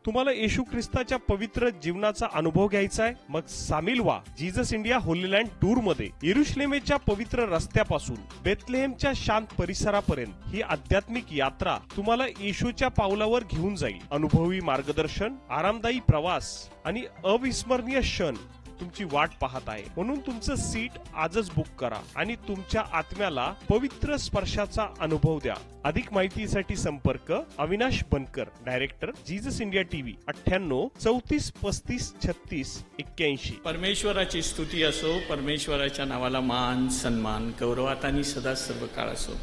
तुम्हाला येशू ख्रिस्ताच्या पवित्र जीवनाचा अनुभव घ्यायचा आहे? मग सामील व्हा Jesus India Holy land tour मध्ये. येरुशलेमेच्या पवित्र रस्त्यापासून बेथलेहेमच्या शांत परिसरापर्यंत ही आध्यात्मिक यात्रा तुम्हाला येशूच्या पावलावर घेऊन जाईल. अनुभवी मार्गदर्शन, आरामदायी प्रवास आणि अविस्मरणीय क्षण तुमची वाट पाहत आहे. म्हणून तुमचं सीट आजच बुक करा आणि तुमच्या आत्म्याला पवित्र स्पर्शाचा अनुभव द्या. अधिक माहितीसाठी संपर्क अविनाश बनकर, डायरेक्टर जीसस इंडिया टीव्ही, 98 34 35 36 81. परमेश्वराची स्तुती असो, परमेश्वराच्या नावाला मान सन्मान गौरवात आणि सदा सर्व काळ असो.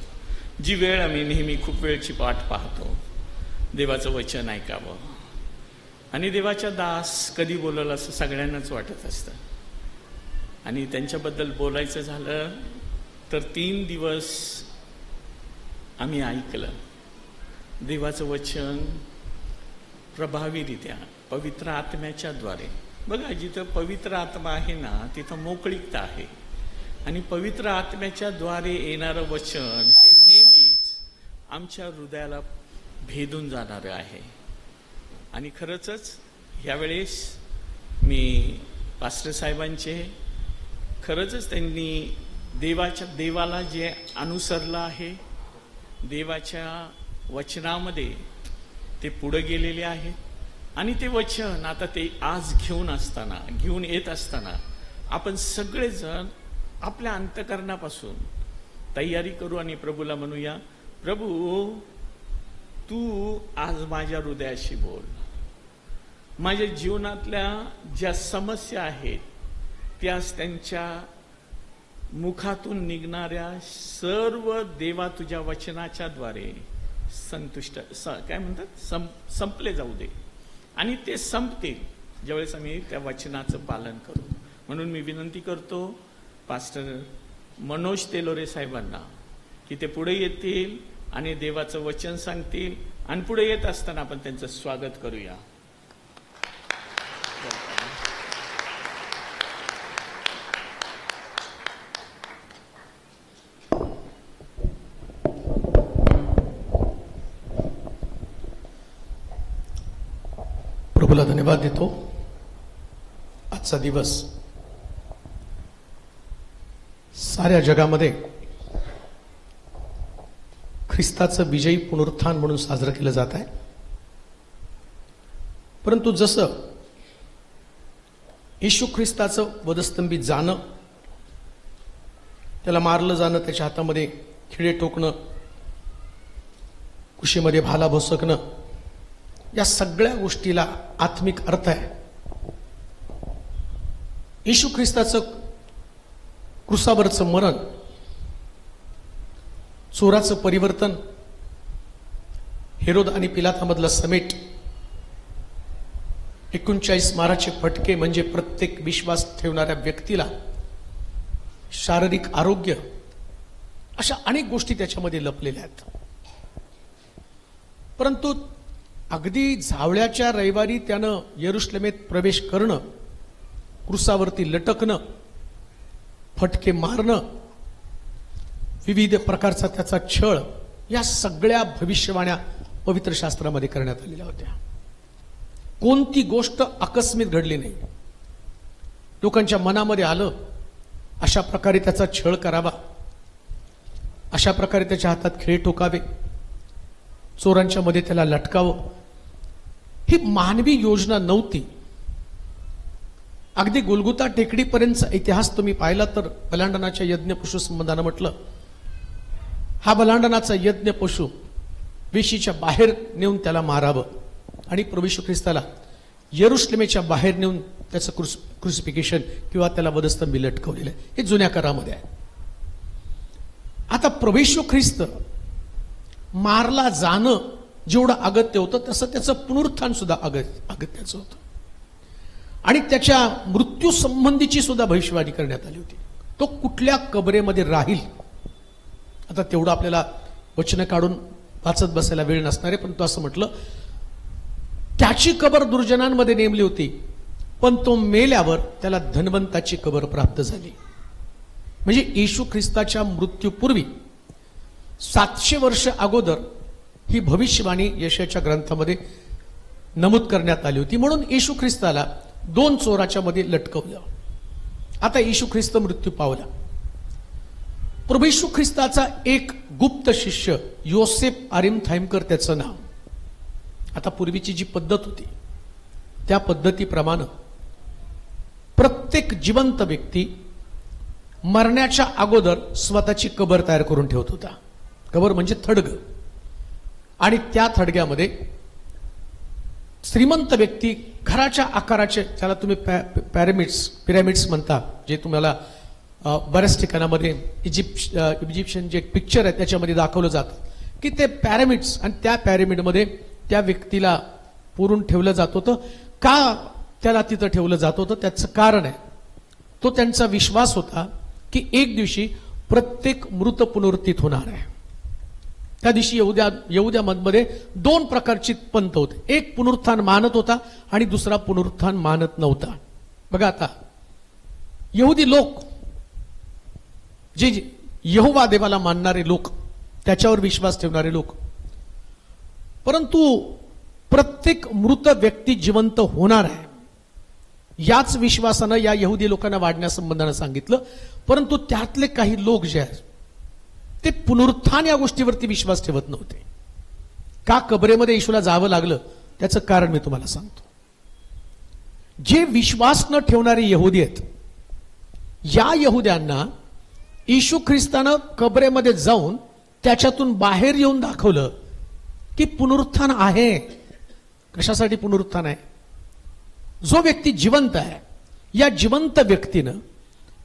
जी वेळ आम्ही नेहमी खूप वेळची वाट पाहतो देवाचं वचन ऐकावं, आणि देवाच्या दास कधी बोलल असं सगळ्यांनाच वाटत असतं. आणि त्यांच्याबद्दल बोलायचं झालं तर 3 दिवस आम्ही ऐकलं देवाचं वचन प्रभावीरित्या पवित्र आत्म्याच्या द्वारे. बघा, जिथं पवित्र आत्मा आहे ना तिथं मोकळीकता आहे, आणि पवित्र आत्म्याच्या द्वारे येणारं वचन हे नेहमीच आमच्या हृदयाला भेदून जाणारं आहे. आणि खरंच ह्यावेळेस मी पास्टर साहेबांचे खरंच त्यांनी देवाला जे अनुसरलं आहे, देवाच्या वचनामध्ये ते पुढे गेलेले आहेत. आणि ते वचन आता ते आज घेऊन येत असताना आपण सगळेजण आपल्या अंतःकरणापासून तयारी करू आणि प्रभूला म्हणूया, प्रभू तू आज माझ्या हृदयाशी बोल. माझ्या जीवनातल्या ज्या समस्या आहेत त्या त्यांच्या मुखातून निघणाऱ्या सर्व देवा तुझ्या वचनाच्या द्वारे संपले जाऊ दे. आणि ते संपतील ज्यावेळेस आम्ही त्या वचनाचं पालन करू. म्हणून मी विनंती करतो पास्टर मनोज तेलोरे साहेबांना की ते पुढे येतील आणि देवाचं वचन सांगतील, आणि पुढे येत असताना आपण त्यांचं स्वागत करूया. प्रभूला धन्यवाद देतो. आजचा दिवस साऱ्या जगामध्ये ख्रिस्ताचं विजयी पुनरुत्थान म्हणून साजरं केलं जात आहे. परंतु जसं येशू ख्रिस्ताचं वधस्तंभी जाणं, त्याला मारलं जाणं, त्याच्या हातामध्ये खिळे टोकणं, कुशीमध्ये भाला भोसकणं, या सगळ्या गोष्टीला आत्मिक अर्थ आहे. येशू ख्रिस्ताचं क्रुसावरचं मरण, चोराचं परिवर्तन, हेरोद आणि पिलातामधला समेट, 39 माराचे फटके, म्हणजे प्रत्येक विश्वास ठेवणाऱ्या व्यक्तीला शारीरिक आरोग्य, अशा अनेक गोष्टी त्याच्यामध्ये लपलेल्या आहेत. परंतु अगदी झावळ्याच्या रविवारी त्यानं येरुशलेमेत प्रवेश करणं, क्रुसावरती लटकणं, फटके मारणं, विविध प्रकारचा त्याचा छळ, या सगळ्या भविष्यवाण्या पवित्र शास्त्रामध्ये करण्यात आलेल्या होत्या. कोणती गोष्ट आकस्मित घडली नाही. लोकांच्या मनामध्ये आलं अशा प्रकारे त्याचा छळ करावा, अशा प्रकारे त्याच्या हातात खिळे टोकावे, चोरांच्या मध्ये त्याला लटकावं, ही मानवी योजना नव्हती. अगदी गोलगुता टेकडीपर्यंतचा इतिहास तुम्ही पाहिला तर बलांडनाच्या यज्ञ पशु संबंधानं म्हटलं, हा बलांडनाचा यज्ञ पशु वेशीच्या बाहेर नेऊन त्याला मारावं, आणि प्रभू येशू ख्रिस्ताला येरुशलेमेच्या बाहेर नेऊन त्याचं क्रुसिफिकेशन किंवा त्याला वधस्तंभी लटकवलेलं आहे. हे जुन्या करामध्ये आहे. आता प्रभू येशू ख्रिस्त मारला जाणं जेवढं अगत्य होतं तसं त्याचं पुनरुत्थान सुद्धा अगत्याचं होतं. आणि त्याच्या मृत्यू संबंधीची सुद्धा भविष्यवाणी करण्यात आली होती. तो कुठल्या कबरेमध्ये राहील, आता तेवढं आपल्याला वचन काढून वाचत बसायला वेळ नसणारे, पण तो असं म्हटलं, त्याची कबर दुर्जनांमध्ये नेमली होती, पण तो मेल्यावर त्याला धनवंताची कबर प्राप्त झाली. म्हणजे येशू ख्रिस्ताच्या मृत्यूपूर्वी 700 वर्ष अगोदर ही भविष्यवाणी यशाच्या ग्रंथामध्ये नमूद करण्यात आली होती. म्हणून येशू ख्रिस्ताला 2 चोराच्या मध्ये लटकवलं. आता येशू ख्रिस्त मृत्यू पावला. प्रभू येशू ख्रिस्ताचा एक गुप्त शिष्य योसेफ अरिमथाइमकर त्याचं नाव. आता पूर्वीची जी पद्धत होती त्या पद्धतीप्रमाणे प्रत्येक जिवंत व्यक्ती मरण्याच्या अगोदर स्वतःची कबर तयार करून ठेवत होता. कबर म्हणजे थडग. आणि त्या थडग्यामध्ये श्रीमंत व्यक्ती घराच्या आकाराचे, त्याला तुम्ही पिरॅमिड्स म्हणता, जे तुम्हाला बऱ्याच ठिकाणामध्ये इजिप्शियन जे पिक्चर आहे त्याच्यामध्ये दाखवलं जातं की ते पिरॅमिड्स, आणि त्या पिरॅमिडमध्ये त्या व्यक्तीला पुरून ठेवलं जात होतं. का त्याला तिथं ठेवलं जात होतं त्याचं कारण आहे, तो त्यांचा विश्वास होता की एक दिवशी प्रत्येक मृत पुनरुत्थित होणार आहे. त्या दिवशी यहुद्यामध्ये 2 प्रकारची पंथ होते. एक पुनरुत्थान मानत होता आणि दुसरा पुनरुत्थान मानत नव्हता. बघा आता यहुदी लोक, जे यहोवा देवाला मानणारे लोक, त्याच्यावर विश्वास ठेवणारे लोक, परंतु प्रत्येक मृत व्यक्ती जिवंत होणार आहे याच विश्वासानं या यहुदी लोकांना वाढण्यासंबंधानं सांगितलं. परंतु त्यातले काही लोक जे आहेत ते पुनरुत्थान या गोष्टीवरती विश्वास ठेवत नव्हते. का कबरेमध्ये येशूला जावं लागलं त्याचं कारण मी तुम्हाला सांगतो. जे विश्वास न ठेवणारे यहुदी आहेत, या यहुद्यांना येशू ख्रिस्तानं कबरेमध्ये जाऊन त्याच्यातून बाहेर येऊन दाखवलं की पुनरुत्थान आहे. कशासाठी पुनरुत्थान आहे? जो व्यक्ती जिवंत आहे, या जिवंत व्यक्तीनं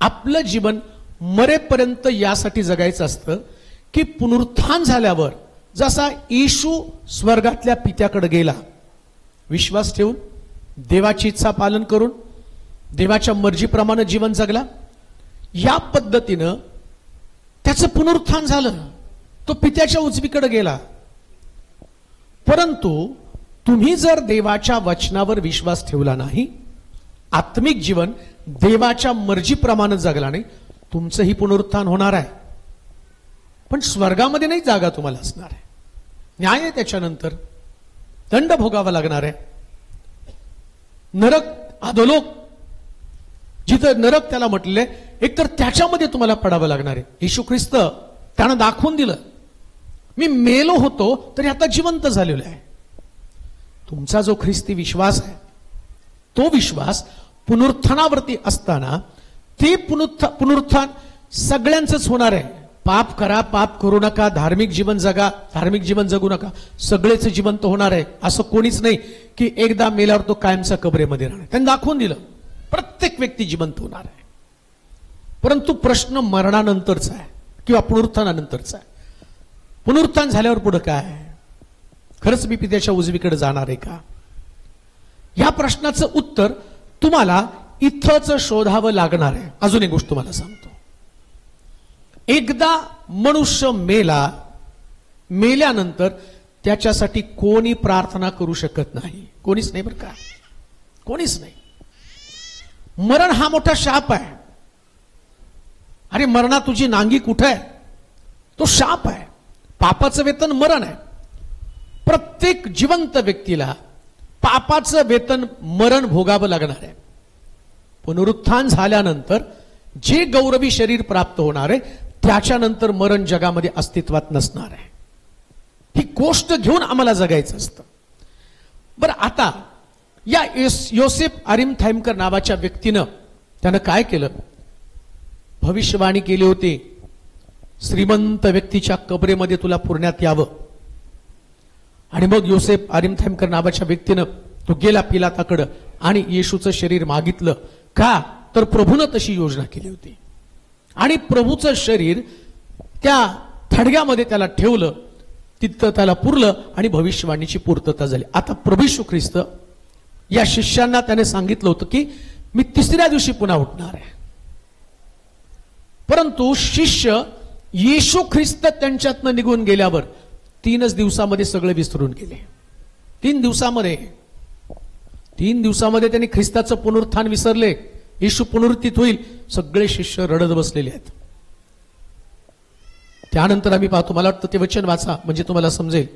आपलं जीवन मरेपर्यंत यासाठी जगायचं असतं की पुनरुत्थान झाल्यावर जसा येशू स्वर्गातल्या पित्याकडे गेला, विश्वास ठेवून देवाची इच्छा पालन करून देवाच्या मर्जीप्रमाणे जीवन जगला, या पद्धतीनं त्याचं पुनरुत्थान झालं. तो पित्याच्या उजवीकडे गेला. परंतु तुम्ही जर देवाच्या वचनावर विश्वास ठेवला नाही, आत्मिक जीवन देवाच्या मर्जीप्रमाणे जगला नाही, तुमचंही पुनरुत्थान होणार आहे. पण स्वर्गामध्ये नाही जागा तुम्हाला असणार आहे. न्याय आहे, त्याच्यानंतर दंड भोगावा लागणार आहे. नरक, अधोलोक, जिथं नरक त्याला म्हटले, एकतर त्याच्यामध्ये तुम्हाला पडावं लागणार आहे. येशू ख्रिस्त त्यानं दाखवून दिलं, मी मेलो होतो तरी आता जिवंत झालेलो आहे. तुमचा जो ख्रिस्ती विश्वास आहे, तो विश्वास पुनरुत्थानावरती असताना ते पुनरुत्थान सगळ्यांचंच होणार आहे. पाप करा, पाप करू नका, धार्मिक जीवन जगा, धार्मिक जीवन जगू नका, सगळेच जिवंत होणार आहे. असं कोणीच नाही की एकदा मेल्यावर तो कायमचा कबरेमध्ये राहणार. त्यांनी दाखवून दिलं प्रत्येक व्यक्ती जिवंत होणार आहे. परंतु प्रश्न मरणानंतरचा आहे किंवा पुनरुत्थानानंतरचा आहे. पुनरुत्थान झाल्यावर पुढे काय? खरंच मी पित्याच्या उजवीकडे जाणार आहे का? या प्रश्नाचं उत्तर तुम्हाला इथंच शोधावं लागणार आहे. अजून एक गोष्ट तुम्हाला सांगतो. एकदा मनुष्य मेल्यानंतर त्याच्यासाठी कोणी प्रार्थना करू शकत नाही. कोणीच नाही, बरं का, कोणीच नाही. मरण हा मोठा शाप आहे. अरे मरणा, तुझी नांगी कुठे आहे? तो शाप आहे. पापाचं वेतन मरण आहे. प्रत्येक जिवंत व्यक्तीला पापाचं वेतन मरण भोगावं लागणार आहे. पुनरुत्थान झाल्यानंतर जे गौरवी शरीर प्राप्त होणार आहे, त्याच्यानंतर मरण जगामध्ये अस्तित्वात नसणार आहे. ही गोष्ट घेऊन आम्हाला जगायचं असतं. बरं, आता या योसेफ अरिमथाइमकर नावाच्या व्यक्तीनं त्यानं काय केलं? भविष्यवाणी केली होती, श्रीमंत व्यक्तीच्या कबरेमध्ये तुला पुरण्यात यावं. आणि मग योसेफ अरिमथाइमकर नावाच्या व्यक्तीनं तो गेला पिलाताकडं आणि येशूचं शरीर मागितलं. का? तर प्रभूनं तशी योजना केली होती. आणि प्रभूचं शरीर त्या थडग्यामध्ये त्याला ठेवलं, तिथं त्याला पुरलं आणि भविष्यवाणीची पूर्तता झाली. आता प्रभू येशू ख्रिस्त या शिष्यांना त्याने सांगितलं होतं की मी 3ऱ्या दिवशी पुन्हा उठणार आहे. परंतु शिष्य येशू ख्रिस्त त्यांच्यातनं निघून गेल्यावर 3च दिवसामध्ये सगळे विसरून गेले. 3 दिवसामध्ये त्यांनी ख्रिस्ताचं पुनरुत्थान विसरले. येशू पुनरुत्थित होईल, सगळे शिष्य रडत बसलेले आहेत. त्यानंतर आम्ही पाहतो, मला वाटतं ते वचन वाचा म्हणजे तुम्हाला समजेल.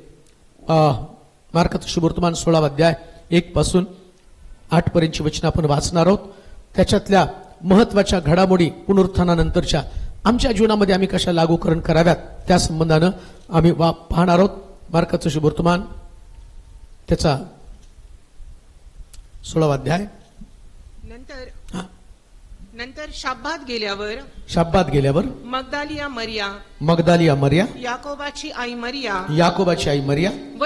मार्कचं शुभवर्तमान 16वा अध्याय 1 पासून 8 पर्यंतची वचनं आपण वाचणार आहोत. त्याच्यातल्या महत्वाच्या घडामोडी पुनरुत्थानानंतरच्या आमच्या जीवनामध्ये आम्ही कशा लागूकरण कराव्यात त्या संबंधानं आम्ही पाहणार आहोत. मार्काचं शुभवर्तमान त्याचा 16वा अध्याय. नंतर शाब्बात गेल्यावर मगदालिया मरिया याकोबाची आई मरिया व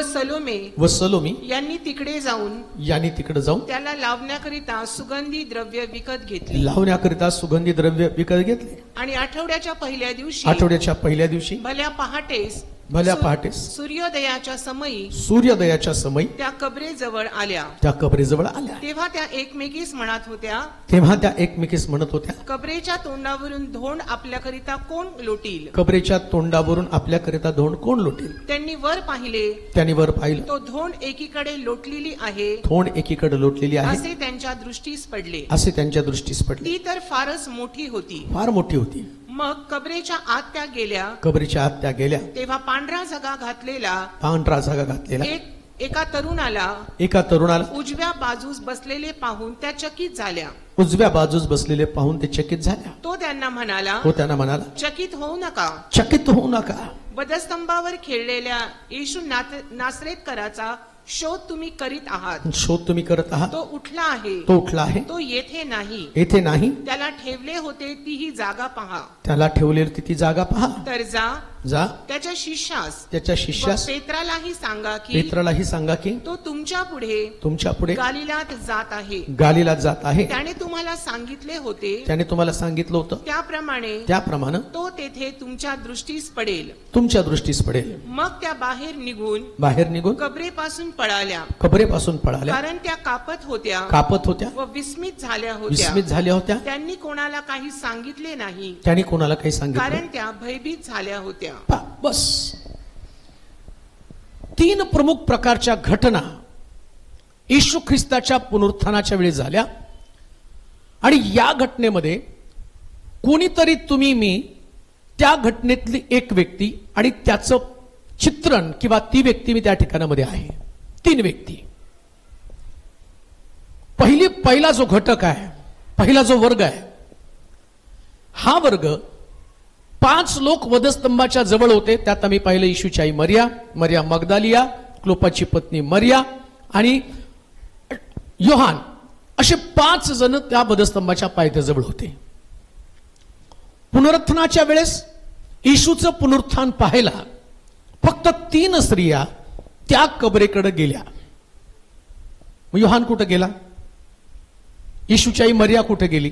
सलोमी यांनी तिकडे जाऊन त्याला लावण्याकरिता सुगंधी द्रव्य विकत घेतली. आणि आठवड्याच्या पहिल्या दिवशी भल्या पहाटेस सूर्योदयाच्या समयी त्या कबरेजवळ आल्या. तेव्हा त्या एकमेकीस म्हणत होत्या, कबरेच्या तोंडावरून धोंड आपल्याकरिता कोण लोटील. त्यांनी वर पाहिले, तो धोंड एकीकडे लोटलेली आहे असे त्यांच्या दृष्टीस पडले. ती तर फारच मोठी होती. मग कबरेच्या आत त्या गेल्या. तेव्हा पांढरा झगा घातलेला एका तरुणाला उजव्या बाजूस बसलेले पाहून त्या चकित झाल्या. तो त्यांना म्हणाला, चकित होऊ नका. वधस्तंभावर खेळलेल्या येशू नासरेतकराचा शोध तुम्ही करत आहात. तो उठला आहे. तो येथे नाही. त्याला ठेवले होते ती जागा पहा. तर जा त्याच्या शिष्यास पेत्रालाही सांगा की तो तुमच्या पुढे गालिलात जात आहे. त्याने तुम्हाला सांगितले होते त्याप्रमाणे तो तेथे तुमच्या दृष्टीस पडेल. मग त्या बाहेर निघून कबरेपासून पळाल्या. कारण त्या कापत होत्या व विस्मित झाल्या होत्या. त्यांनी कोणाला काही सांगितले नाही कारण त्या भयभीत झाल्या होत्या. बस 3 प्रमुख प्रकारच्या घटना येशू ख्रिस्ताच्या पुनरुत्थानाच्या वेळी झाल्या. आणि या घटनेमध्ये कोणीतरी तुम्ही मी त्या घटनेतली एक व्यक्ती आणि त्याचं चित्रण किंवा ती व्यक्ती मी त्या ठिकाणामध्ये आहे. 3 व्यक्ती. पहिला जो घटक आहे, पहिला जो वर्ग आहे, हा वर्ग 5 लोक वधस्तंभाच्या जवळ होते. त्यात आम्ही पाहिलं येशूची आई मरिया मगदालिया, क्लोपाची पत्नी मरिया आणि योहान, असे 5 जण त्या वधस्तंभाच्या पायथ्याजवळ होते. पुनरुत्थानाच्या वेळेस येशूचं पुनरुत्थान पाहायला फक्त 3 स्त्रिया त्या कबरेकडे गेल्या. योहान कुठे गेला? येशूची आई मरिया कुठे गेली?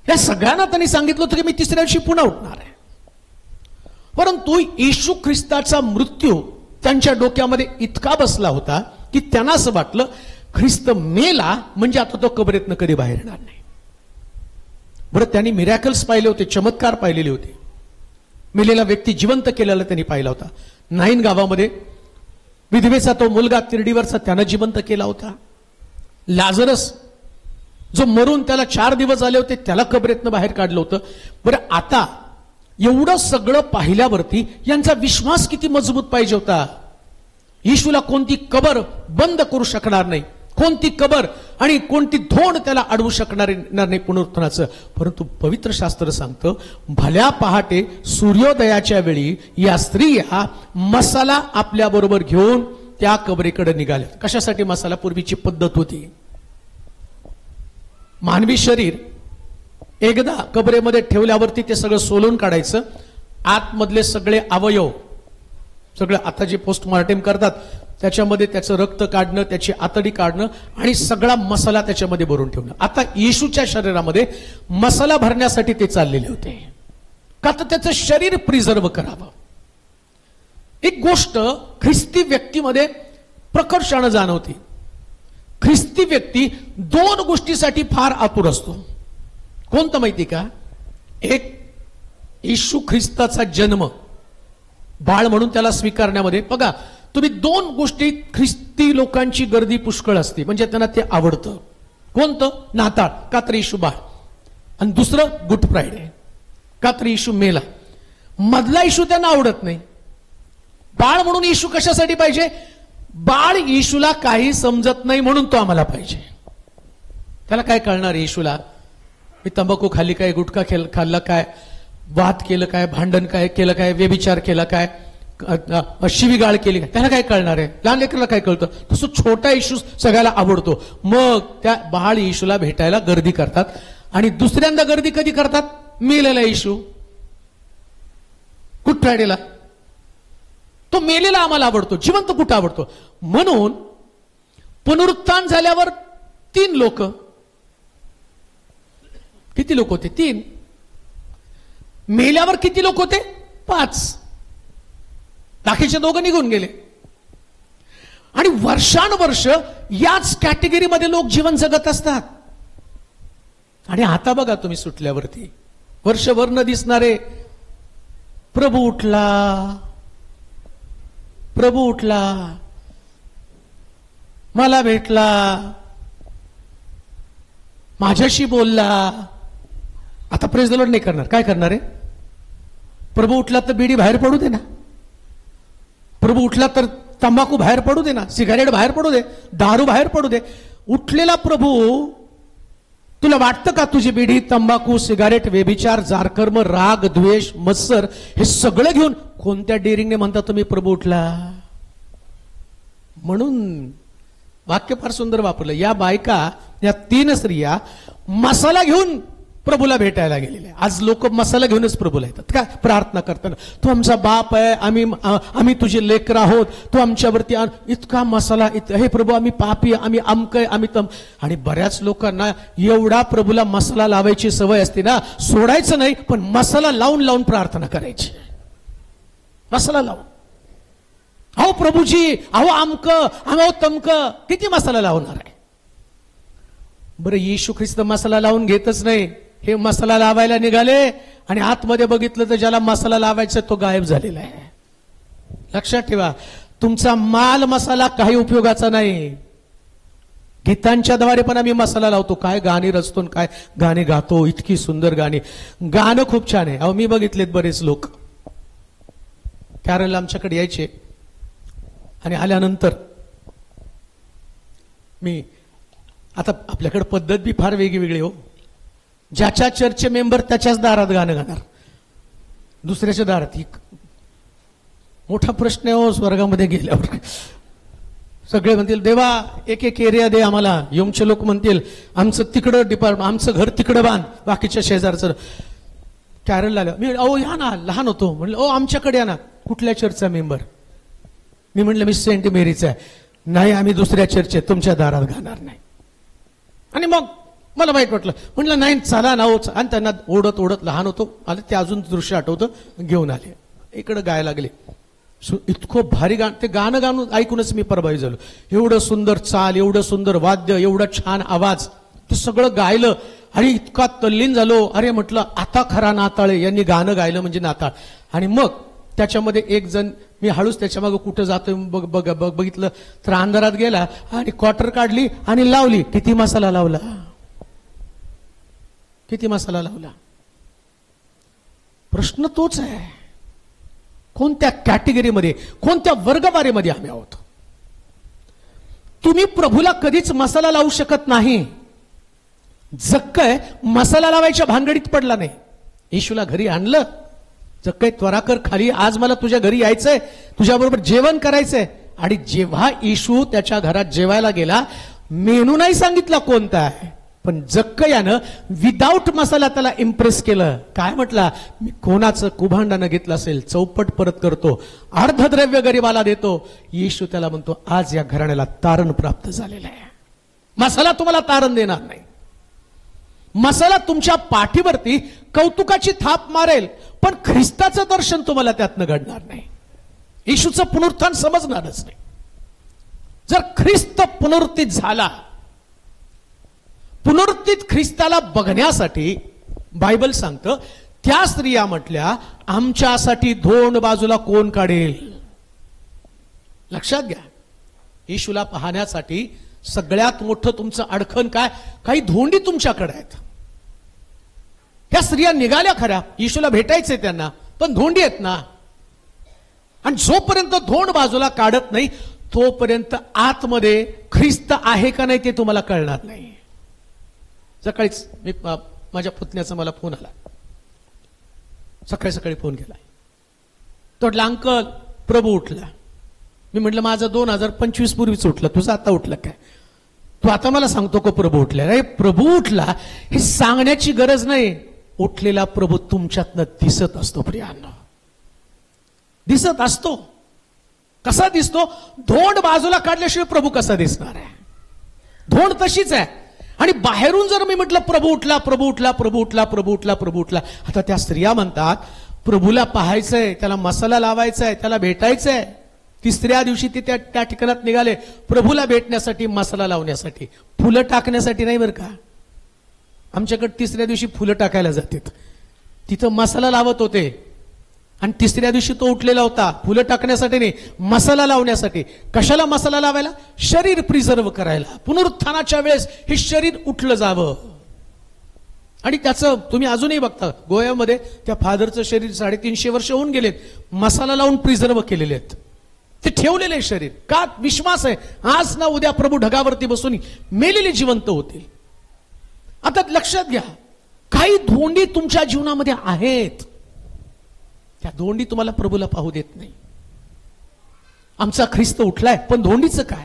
या सगळ्यांना त्यांनी सांगितलं होतं की मी 3ऱ्या दिवशी पुन्हा उठणार आहे. परंतु येशू ख्रिस्ताचा मृत्यू त्यांच्या डोक्यामध्ये इतका बसला होता की त्यांना असं वाटलं ख्रिस्त मेला म्हणजे आता तो कबरेतनं कधी बाहेर येणार नाही. बरं, त्यांनी मिरॅकल्स पाहिले होते, चमत्कार पाहिलेले होते. मेलेला व्यक्ती जिवंत केलेला त्यांनी पाहिला होता. 9 गावामध्ये विधवेचा तो मुलगा तिरडीवरचा त्यानं जिवंत केला होता. लाजरस जो मरून त्याला 4 दिवस झाले होते त्याला कबरेतनं बाहेर काढलं होतं. बरं, आता एवढं सगळं पाहिल्यावरती यांचा विश्वास किती मजबूत पाहिजे होता. येशूला कोणती कबर बंद करू शकणार नाही, कोणती कबर आणि कोणती धोंड त्याला अडवू शकणार नाही पुनरुत्थानाचं. परंतु पवित्र शास्त्र सांगतं भल्या पहाटे सूर्योदयाच्या वेळी या स्त्रिया मसाला आपल्या बरोबर घेऊन त्या कबरेकडे निघाल्या. कशासाठी मसाला? पूर्वीची पद्धत होती. मानवी शरीर एकदा कबरेमध्ये ठेवल्यावरती ते सगळं सोलून काढायचं. आतमधले सगळे अवयव सगळं आता जे पोस्टमॉर्टेम करतात त्याच्यामध्ये त्याचं रक्त काढणं, त्याची आतडी काढणं आणि सगळा मसाला त्याच्यामध्ये भरून ठेवणं. आता येशूच्या शरीरामध्ये मसाला भरण्यासाठी ते चाललेले होते, का तर त्याचं शरीर प्रिझर्व करावं. एक गोष्ट ख्रिस्ती व्यक्तीमध्ये प्रकर्षानं जाणवते. ख्रिस्ती व्यक्ती 2 गोष्टीसाठी फार आतुर असतो. कोणतं माहिती का? एक, येशू ख्रिस्ताचा जन्म, बाळ म्हणून त्याला स्वीकारण्यामध्ये. बघा तुम्ही 2 गोष्टी ख्रिस्ती लोकांची गर्दी पुष्कळ असते, म्हणजे त्यांना ते आवडतं. कोणतं? नाताळ, का तर येशू बाळ. आणि दुसरं गुड फ्रायडे, का तर येशू मेला. मधला येशू त्यांना आवडत नाही. बाळ म्हणून येशू कशासाठी पाहिजे? बाळ येशूला काही समजत नाही म्हणून तो आम्हाला पाहिजे. त्याला काय कळणार येशूला? मी तंबाखू खाल्ली काय, गुटखा खाल्ला काय, वाद केलं काय, भांडण काय केलं काय, व्यभिचार केला काय, शिवीगाळ केली काय, त्याला काय कळणार आहे? लहान लेकराला काय कळतं? तसं छोटा येशू सगळ्याला आवडतो. मग त्या बाळ येशूला भेटायला गर्दी करतात. आणि दुसऱ्यांदा गर्दी कधी करतात? मेलेला येशू, गुड फ्रायडेला. तो मेलेला आम्हाला आवडतो, जिवंत कुठं आवडतो? म्हणून पुनरुत्थान झाल्यावर 3 लोक, किती लोक होते? 3. मेल्यावर किती लोक होते? 5. बाकीचे 2 निघून गेले. आणि वर्षानुवर्ष याच कॅटेगरीमध्ये लोक जीवन जगत असतात. आणि आता बघा तुम्ही सुटल्यावरती वर्षभर न दिसणारे प्रभू उठला, प्रभू उठला, मला भेटला, माझ्याशी बोलला. आता प्रेज द लॉर्ड नाही करणार. काय करणार आहे? प्रभू उठला तर बिडी बाहेर पडू दे ना, प्रभू उठला तर तंबाखू बाहेर पडू दे ना, सिगारेट बाहेर पडू दे, दारू बाहेर पडू दे. उठलेला प्रभू, तुला वाटतं का तुझी बिडी, तंबाखू, सिगारेट, व्यभिचार, जारकर्म, राग, द्वेष, मत्सर हे सगळं घेऊन कोणत्या डेअरिंगने म्हणता तुम्ही प्रभू उठला? म्हणून वाक्य फार सुंदर वापरलं. या बायका, या 3 स्त्रिया मसाला घेऊन प्रभूला भेटायला गेलेल्या. आज लोक मसाला घेऊनच प्रभूला येतात. काय प्रार्थना करताना? तू आमचा बाप आहे, आम्ही तुझे लेकर आहोत, तू आमच्यावरती इतका मसाला, हे प्रभू आम्ही पापी, आम्ही अमकय, आम्ही तम. आणि बऱ्याच लोकांना एवढा प्रभूला मसाला लावायची सवय असते ना, सोडायचं नाही पण मसाला लावून लावून प्रार्थना करायची. मसाला लावून, अहो प्रभूजी, अहो आमक, अहो तमक, किती मसाला लावणार आहे? बरं, येशू ख्रिस्त मसाला लावून घेतच नाही. हे मसाला लावायला निघाले आणि आतमध्ये बघितलं तर ज्याला मसाला लावायचा तो गायब झालेला आहे. लक्षात ठेवा, तुमचा माल मसाला काही उपयोगाचा नाही. गीतांच्या द्वारे पण आम्ही मसाला लावतो. काय गाणी रचतो, काय गाणी गातो, इतकी सुंदर गाणी. गाणं खूप छान आहे. अहो मी बघितलेत बरेच लोक कॅरल आमच्याकडे यायचे आणि आल्यानंतर मी, आता आपल्याकडे पद्धत बी फार वेगळी हो. ज्याच्या चर्चचे मेंबर त्याच्याच दारात गाणं गाणार, दुसऱ्याच्या दारात. मोठा प्रश्न आहे हो स्वर्गामध्ये गेल्यावर. सगळे म्हणतील देवा एक एक एरिया दे आम्हाला. योमचे लोक म्हणतील आमचं तिकडं डिपार्टमेंट, आमचं घर तिकडं बांध, बाकीच्या शेजारचं. कॅरल आलं, मी अहो या ना, लहान होतो, म्हणलं ओ आमच्याकडे या ना. कुठल्या चर्चचा मेंबर? मी म्हटलं मी सेंट मेरीचा आहे. नाही आम्ही दुसऱ्या चर्चेत, तुमच्या दारात गाणार नाही. आणि मग मला वाईट वाटलं, म्हटलं नाही चला ना. आणि त्यांना ओढत ओढत, लहान होतो, आले ते अजून दृश्य आठवतं, घेऊन आले. इकडं गायला लागले. इतकं भारी गाणं, ते गाणं गाणून ऐकूनच मी प्रभावित झालो. एवढं सुंदर चाल, एवढं सुंदर वाद्य, एवढं छान आवाज, ते सगळं गायलं आणि इतका तल्लीन झालो. अरे म्हटलं आता खरा नाताळ यांनी गाणं गायलं म्हणजे नाताळ. आणि मग त्याच्यामध्ये एक जण, मी हळूच त्याच्या मागे कुठं जातोय बघितलं तर अंधारात गेला आणि क्वार्टर काढली आणि लावली. किती मसाला लावला, किती मसाला लावला. प्रश्न तोच आहे, कोणत्या कॅटेगरीमध्ये, कोणत्या वर्गवारीमध्ये आम्ही आहोत? तुम्ही प्रभूला कधीच मसाला लावू शकत नाही. जक्कय मसाला लावायच्या भानगडीत पडला नाही. येशूला घरी आणलं, जक्कय त्वरा कर खाली, आज मला तुझ्या घरी यायचंय, तुझ्याबरोबर जेवण करायचंय. आणि जेव्हा येशू त्याच्या घरात जेवायला गेला, मेनू नाही सांगितला कोणता आहे, पण जक्कयानं विदाऊट मसाला त्याला इम्प्रेस केलं. काय म्हटला? मी कोणाचं कुभांडानं घेतलं असेल चौपट परत करतो, अर्धद्रव्य गरीबाला देतो. येशू त्याला म्हणतो आज या घराण्याला तारण प्राप्त झालेलं आहे. मसाला तुम्हाला तारण देणार नाही. मसाला तुमच्या पाठीवरती कौतुकाची थाप मारेल, पण ख्रिस्ताचं दर्शन तुम्हाला त्यातनं घडणार नाही. येशूचं पुनरुत्थान समजणारच नाही. जर ख्रिस्त पुनरुत्थित झाला, पुनरुत्थित ख्रिस्ताला बघण्यासाठी बायबल सांगतं, त्या स्त्रिया म्हटल्या आमच्यासाठी धोंड बाजूला कोण काढेल? लक्षात घ्या, येशूला पाहण्यासाठी सगळ्यात मोठं तुमचं अडखण काय? काही धोंडी तुमच्याकडे आहेत. ह्या स्त्रिया निघाल्या खऱ्या, येशूला भेटायचंय त्यांना, पण धोंडी आहेत ना. आणि जोपर्यंत धोंड बाजूला काढत नाही तोपर्यंत आतमध्ये ख्रिस्त आहे का नाही ते तुम्हाला कळणार नाही. सकाळीच मी माझ्या पुतण्याचा मला फोन आला, सकाळी फोन केला. तो म्हटला, अंकल प्रभू उठला. मी म्हटलं माझा 2025 पूर्वीच उठला, तुझा आता उठला काय? तू आता मला सांगतो का प्रभू उठला? अरे प्रभू उठला हे सांगण्याची गरज नाही. उठलेला प्रभू तुमच्यातनं दिसत असतो प्रियांनो, दिसत असतो. कसा दिसतो? धोंड बाजूला काढल्याशिवाय प्रभू कसा दिसणार आहे? धोंड तशीच आहे. आणि बाहेरून जर मी म्हटलं प्रभू उठला, प्रभू उठला, प्रभू उठला, प्रभू उठला, प्रभू उठला, आता त्या स्त्रिया म्हणतात प्रभूला पाहायचंय, त्याला मसाला लावायचाय, त्याला भेटायचंय. तिसऱ्या दिवशी ते त्या ठिकाणात निघाले प्रभूला भेटण्यासाठी, मसाला लावण्यासाठी, फुलं टाकण्यासाठी नाही बरं का. आमच्याकडे तिसऱ्या दिवशी फुलं टाकायला जातात, तिथं मसाला लावत होते. आणि तिसऱ्या दिवशी तो उठलेला होता फुलं टाकण्यासाठी नाही, मसाला लावण्यासाठी. कशाला मसाला लावायला? शरीर प्रिझर्व करायला. पुनरुत्थानाच्या वेळेस हे शरीर उठलं जावं. आणि त्याचं तुम्ही अजूनही बघता गोव्यामध्ये त्या फादरचं शरीर 350 वर्ष होऊन गेलेत, मसाला लावून प्रिझर्व केलेले आहेत. ते ठेवलेले शरीर का? विश्वास आहे आज ना उद्या प्रभू ढगावरती बसून मेलेले जिवंत होतील. आता लक्षात घ्या, काही धोंडी तुमच्या जीवनामध्ये आहेत, त्या धोंडी तुम्हाला प्रभूला पाहू देत नाही. आमचा ख्रिस्त उठलाय, पण धोंडीचं काय?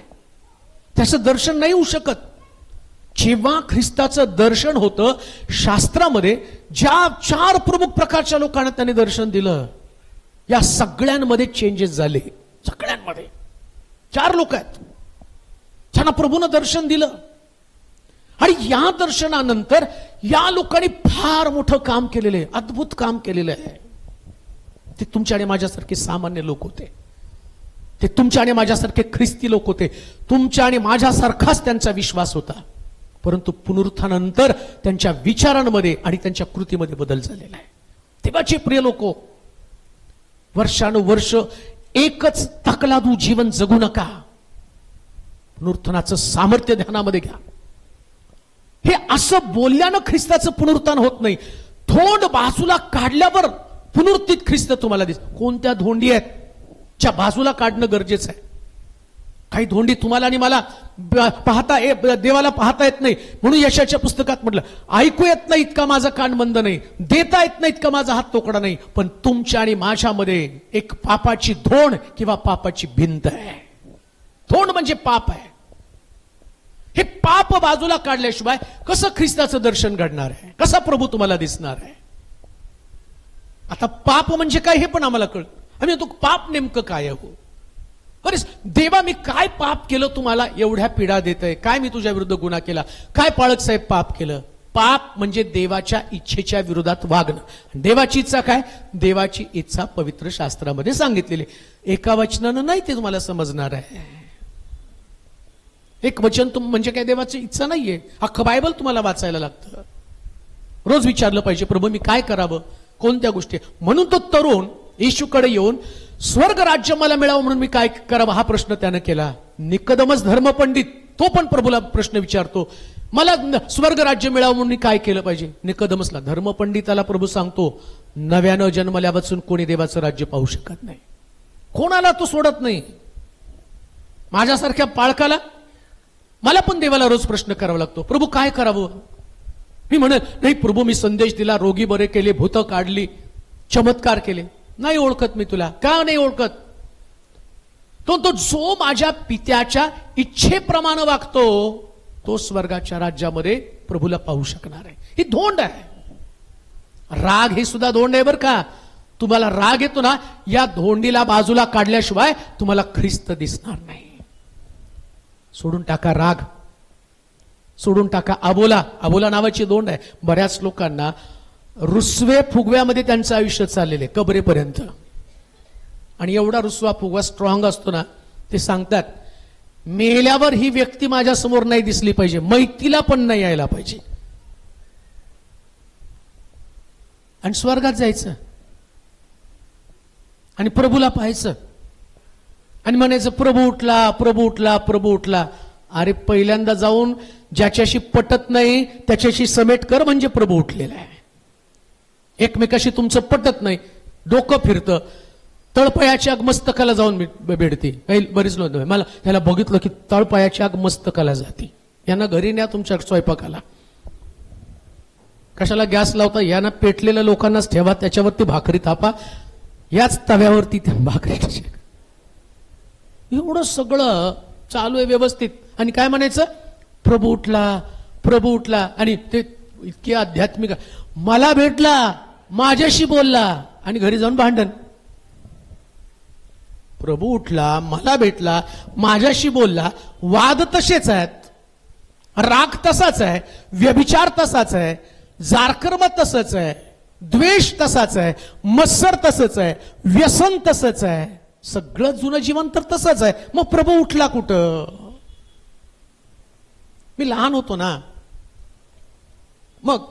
त्याचं दर्शन नाही होऊ शकत. जेव्हा ख्रिस्ताचं दर्शन होतं, शास्त्रामध्ये ज्या 4 प्रमुख प्रकारच्या लोकांना त्याने दर्शन दिलं, या सगळ्यांमध्ये चेंजेस झाले. सगळ्यांमध्ये 4 लोक आहेत ज्यांना प्रभूनं दर्शन दिलं. आणि या दर्शनानंतर या लोकांनी फार मोठं काम केलेलं आहे, अद्भुत काम केलेलं आहे. ते तुमच्या आणि माझ्यासारखे सामान्य लोक होते, ते तुमच्या आणि माझ्यासारखे ख्रिस्ती लोक होते, तुमच्या आणि माझ्यासारखाच त्यांचा विश्वास होता. परंतु पुनरुत्थानानंतर त्यांच्या विचारांमध्ये आणि त्यांच्या कृतीमध्ये बदल झालेला आहे. देवाचे प्रिय लोक, वर्षानुवर्ष एकच तकलादू जीवन जगू नका. पुनरुत्थानाचं सामर्थ्य ध्यानामध्ये घ्या. हे असं बोलल्यानं ख्रिस्ताचं पुनरुत्थान होत नाही. धोंड बाजूला काढल्यावर पुनरुत्थित ख्रिस्त तुम्हाला दिस. कोणत्या धोंडी आहेत ज्या बाजूला काढणं गरजेचं आहे? काही धोंडी तुम्हाला आणि मला देवाला पाहता येत नाही. म्हणून यशाच्या पुस्तकात म्हटलं, ऐकू येत नाही इतका माझा कान बंद नाही, देता येत नाही इतका माझा हात तोकडा नाही. पण तुमच्या आणि माझ्यामध्ये एक पापाची धोंड किंवा पापाची भिंत आहे. धोंड म्हणजे पाप आहे. हे पाप बाजूला काढल्याशिवाय कसं ख्रिस्ताचं दर्शन घडणार आहे? कसा प्रभू तुम्हाला दिसणार आहे? आता पाप म्हणजे काय हे पण आम्हाला कळत. आम्ही तो पाप नेमकं काय आहे? अरे देवा, मी काय पाप केलं तुम्हाला एवढ्या पीडा देतय? काय मी तुझ्या विरुद्ध गुन्हा केला? काय पाळक साहेब पाप केलं? पाप म्हणजे देवाच्या इच्छेच्या विरोधात वागणं. देवाची इच्छा काय? देवाची इच्छा पवित्र शास्त्रामध्ये सांगितलेली. एका वचनानं नाही ते तुम्हाला समजणार आहे. एक वचन म्हणजे काय देवाची इच्छा नाहीये. अख्खं बायबल तुम्हाला वाचायला लागतं. रोज विचारलं पाहिजे, प्रभू मी काय करावं, कोणत्या गोष्टी? म्हणून तो तरुण येशूकडे येऊन स्वर्ग राज्य मला मिळावं म्हणून मी काय करावं हा प्रश्न त्यानं केला. निकोदेमस धर्मपंडित तो पण प्रभूला प्रश्न विचारतो, मला स्वर्ग राज्य मिळावं म्हणून मी काय केलं पाहिजे? निकोदेमसला, धर्मपंडिताला प्रभू सांगतो, नव्यानं जन्मल्यापासून कोणी देवाचं राज्य पाहू शकत नाही. कोणाला तो सोडत नाही. माझ्यासारख्या पाळकाला, मला पण देवाला रोज प्रश्न करावा लागतो, प्रभू काय करावं? मी म्हणत नाही प्रभू मी संदेश दिला, रोगी बरे केले, भूत काढली, चमत्कार केले. नाही ओळखत मी तुला. का नाही ओळखत? तो जो माझ्या पित्याच्या इच्छेप्रमाणे वागतो तो स्वर्गाच्या राज्यामध्ये प्रभूला पाहू शकणार आहे. ही धोंड आहे. राग हे सुद्धा धोंड आहे बरं का. तुम्हाला राग येतो ना, या धोंडीला बाजूला काढल्याशिवाय तुम्हाला ख्रिस्त दिसणार नाही. सोडून टाका राग, सोडून टाका अबोला. अबोला नावाची धोंड आहे. बऱ्याच लोकांना रुसवे फुगव्यामध्ये त्यांचं आयुष्य चाललेले कबरेपर्यंत. आणि एवढा रुसवा फुगवा स्ट्रॉंग असतो ना, ते सांगतात मेल्यावर ही व्यक्ती माझ्या समोर नाही दिसली पाहिजे, मैतीला पण नाही यायला पाहिजे. आणि स्वर्गात जायचं आणि प्रभूला पाहायचं आणि म्हणायचं प्रभू उठला, प्रभू उठला, प्रभू उठला. अरे पहिल्यांदा जाऊन ज्याच्याशी पटत नाही त्याच्याशी समेट कर, म्हणजे प्रभू उठलेला आहे. एकमेकाशी तुमचं पटत नाही, डोकं फिरतं, तळपायाच्या आग मस्तकाला जाऊन भेटते. बरीच लोक मला त्याला बघितलं की तळपायाच्या आग मस्तकाला जाते. यांना घरी न्या तुमच्या स्वयंपाकाला. कशाला गॅस लावता? यांना पेटलेल्या लोकांनाच ठेवा, त्याच्यावरती भाकरी थापा, याच तव्यावरती त्या भाकरी. एवढं सगळं चालू आहे व्यवस्थित. आणि काय म्हणायचं? प्रभू उठला, प्रभू उठला. आणि ते इतके आध्यात्मिक, मला भेटला, माझ्याशी बोलला, आणि घरी जाऊन भांडण. प्रभू उठला, मला भेटला, माझ्याशी बोलला, वाद तसेच आहेत, राग तसाच आहे, व्यभिचार तसाच आहे, जारकर्म तसंच आहे, द्वेष तसाच आहे, मत्सर तसंच आहे, व्यसन तसंच आहे, सगळं जुनं जीवन तर तसंच आहे. मग प्रभू उठला कुठं? मी लहान होतो ना, मग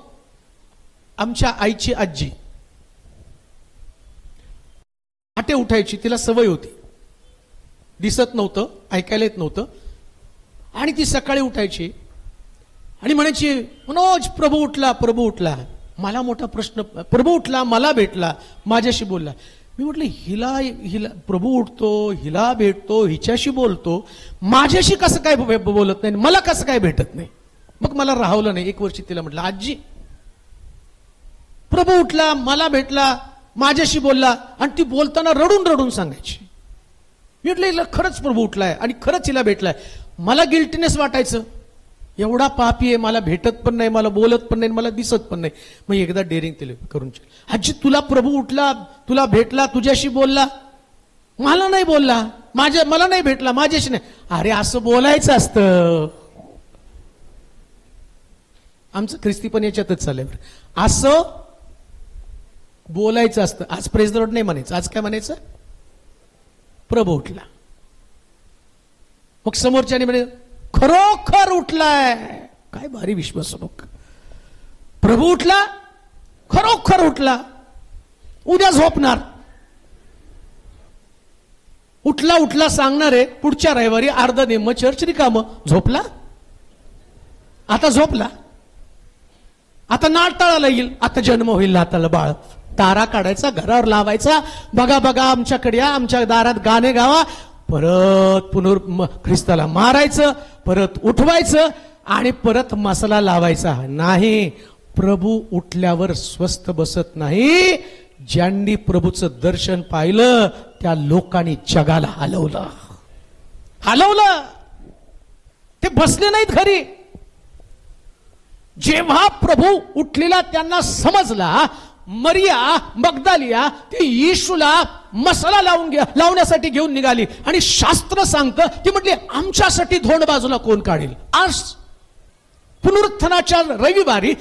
आमच्या आईची आजी पहाटे उठायची. तिला सवय होती, दिसत नव्हतं, ऐकायला येत नव्हतं, आणि ती सकाळी उठायची आणि म्हणायची, मनोज प्रभू उठला, प्रभू उठला. मला मोठा प्रश्न, प्रभू उठला, मला भेटला, माझ्याशी बोलला. मी म्हटलं हिला प्रभू उठतो, हिला भेटतो, हिच्याशी बोलतो, माझ्याशी कसं काय बोलत नाही, मला कसं काय भेटत नाही? मग मला राहवलं नाही. एक वर्षी तिला म्हटलं, आजी प्रभू उठला, मला भेटला, माझ्याशी बोलला, आणि ती बोलताना रडून रडून सांगायची. मी म्हटलं हिला खरंच प्रभू उठलाय आणि खरंच हिला भेटलाय. मला गिल्टीनेस वाटायचं, एवढा पापी आहे, मला भेटत पण नाही, मला बोलत पण नाही, मला दिसत पण नाही. मग एकदा डेअरिंग केलं करून, आजी तुला प्रभू उठला, तुला भेटला, तुझ्याशी बोलला, मला नाही बोलला, मला नाही भेटला, माझ्याशी नाही. अरे असं बोलायचं असतं. आमचं ख्रिस्ती पण याच्यातच चाललंय. असं बोलायचं असतं. आज प्रेज द लॉर्ड नाही म्हणायचं, आज काय म्हणायचं? प्रभू उठला. मग समोरच्याने म्हणे खरोखर उठलाय. काय भारी विश्वास लोक. प्रभू उठला, खरोखर उठला, उद्या झोपणार. उठला उठला सांगणार आहे, पुढच्या रविवारी अर्ध निम्म चर्च रिकामं. झोपला, आता झोपला, आता नाताळाला येईल, आता जन्म होईल नाताळाला बाळ. तारा काढायचा, घरावर लावायचा, बघा बघा आमच्याकडे या, आमच्या दारात गाणे गावा, परत ख्रिस्ताला मारायचं, परत उठवायचं, आणि परत मसाला लावायचा. नाही, प्रभू उठल्यावर स्वस्थ बसत नाही. ज्यांनी प्रभूचं दर्शन पाहिलं त्या लोकांनी जगाला हलवलं. ते बसले नाहीत घरी. जेव्हा प्रभू उठलेला त्यांना समजला, मरिया मगदालिया ते येशूला मसाला लावण्यासाठी घेऊन निघाली. आणि शास्त्र सांगतं, ती म्हटली आमच्यासाठी धोंड बाजूला कोण काढेल? आज पुनरुत्थानाच्या रविवारी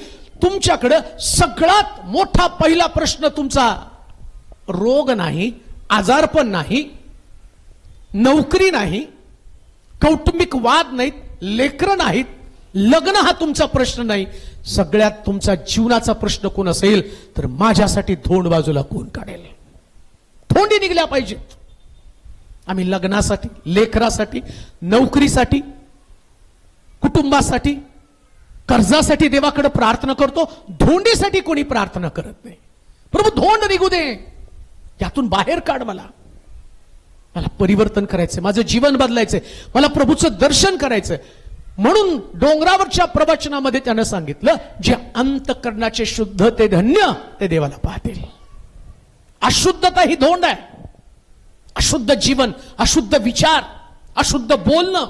तुमच्याकडे सगळ्यात मोठा पहिला प्रश्न तुमचा रोग नाही, आजारपण नाही, नोकरी नाही, कौटुंबिक वाद नाहीत, लेकरं नाहीत, लग्न हा तुमचा प्रश्न नाही. सगळ्यात तुमचा जीवनाचा प्रश्न कोण असेल तर माझ्यासाठी धोंड बाजूला कोण काढेल? धोंडी निघल्या पाहिजेत. आम्ही लग्नासाठी, लेकरासाठी, नोकरीसाठी, कुटुंबासाठी, कर्जासाठी देवाकडे प्रार्थना करतो. धोंडीसाठी कोणी प्रार्थना करत नाही. प्रभू धोंड निघू दे, यातून बाहेर काढ. मला परिवर्तन करायचंय, माझं जीवन बदलायचंय, मला प्रभूचं दर्शन करायचंय. म्हणून डोंगरावरच्या प्रवचनामध्ये त्यानं सांगितलं, जे अंतःकरणाचे शुद्ध ते धन्य, ते देवाला पाहतील. अशुद्धता ही धोंड आहे. अशुद्ध जीवन, अशुद्ध विचार, अशुद्ध बोलणं,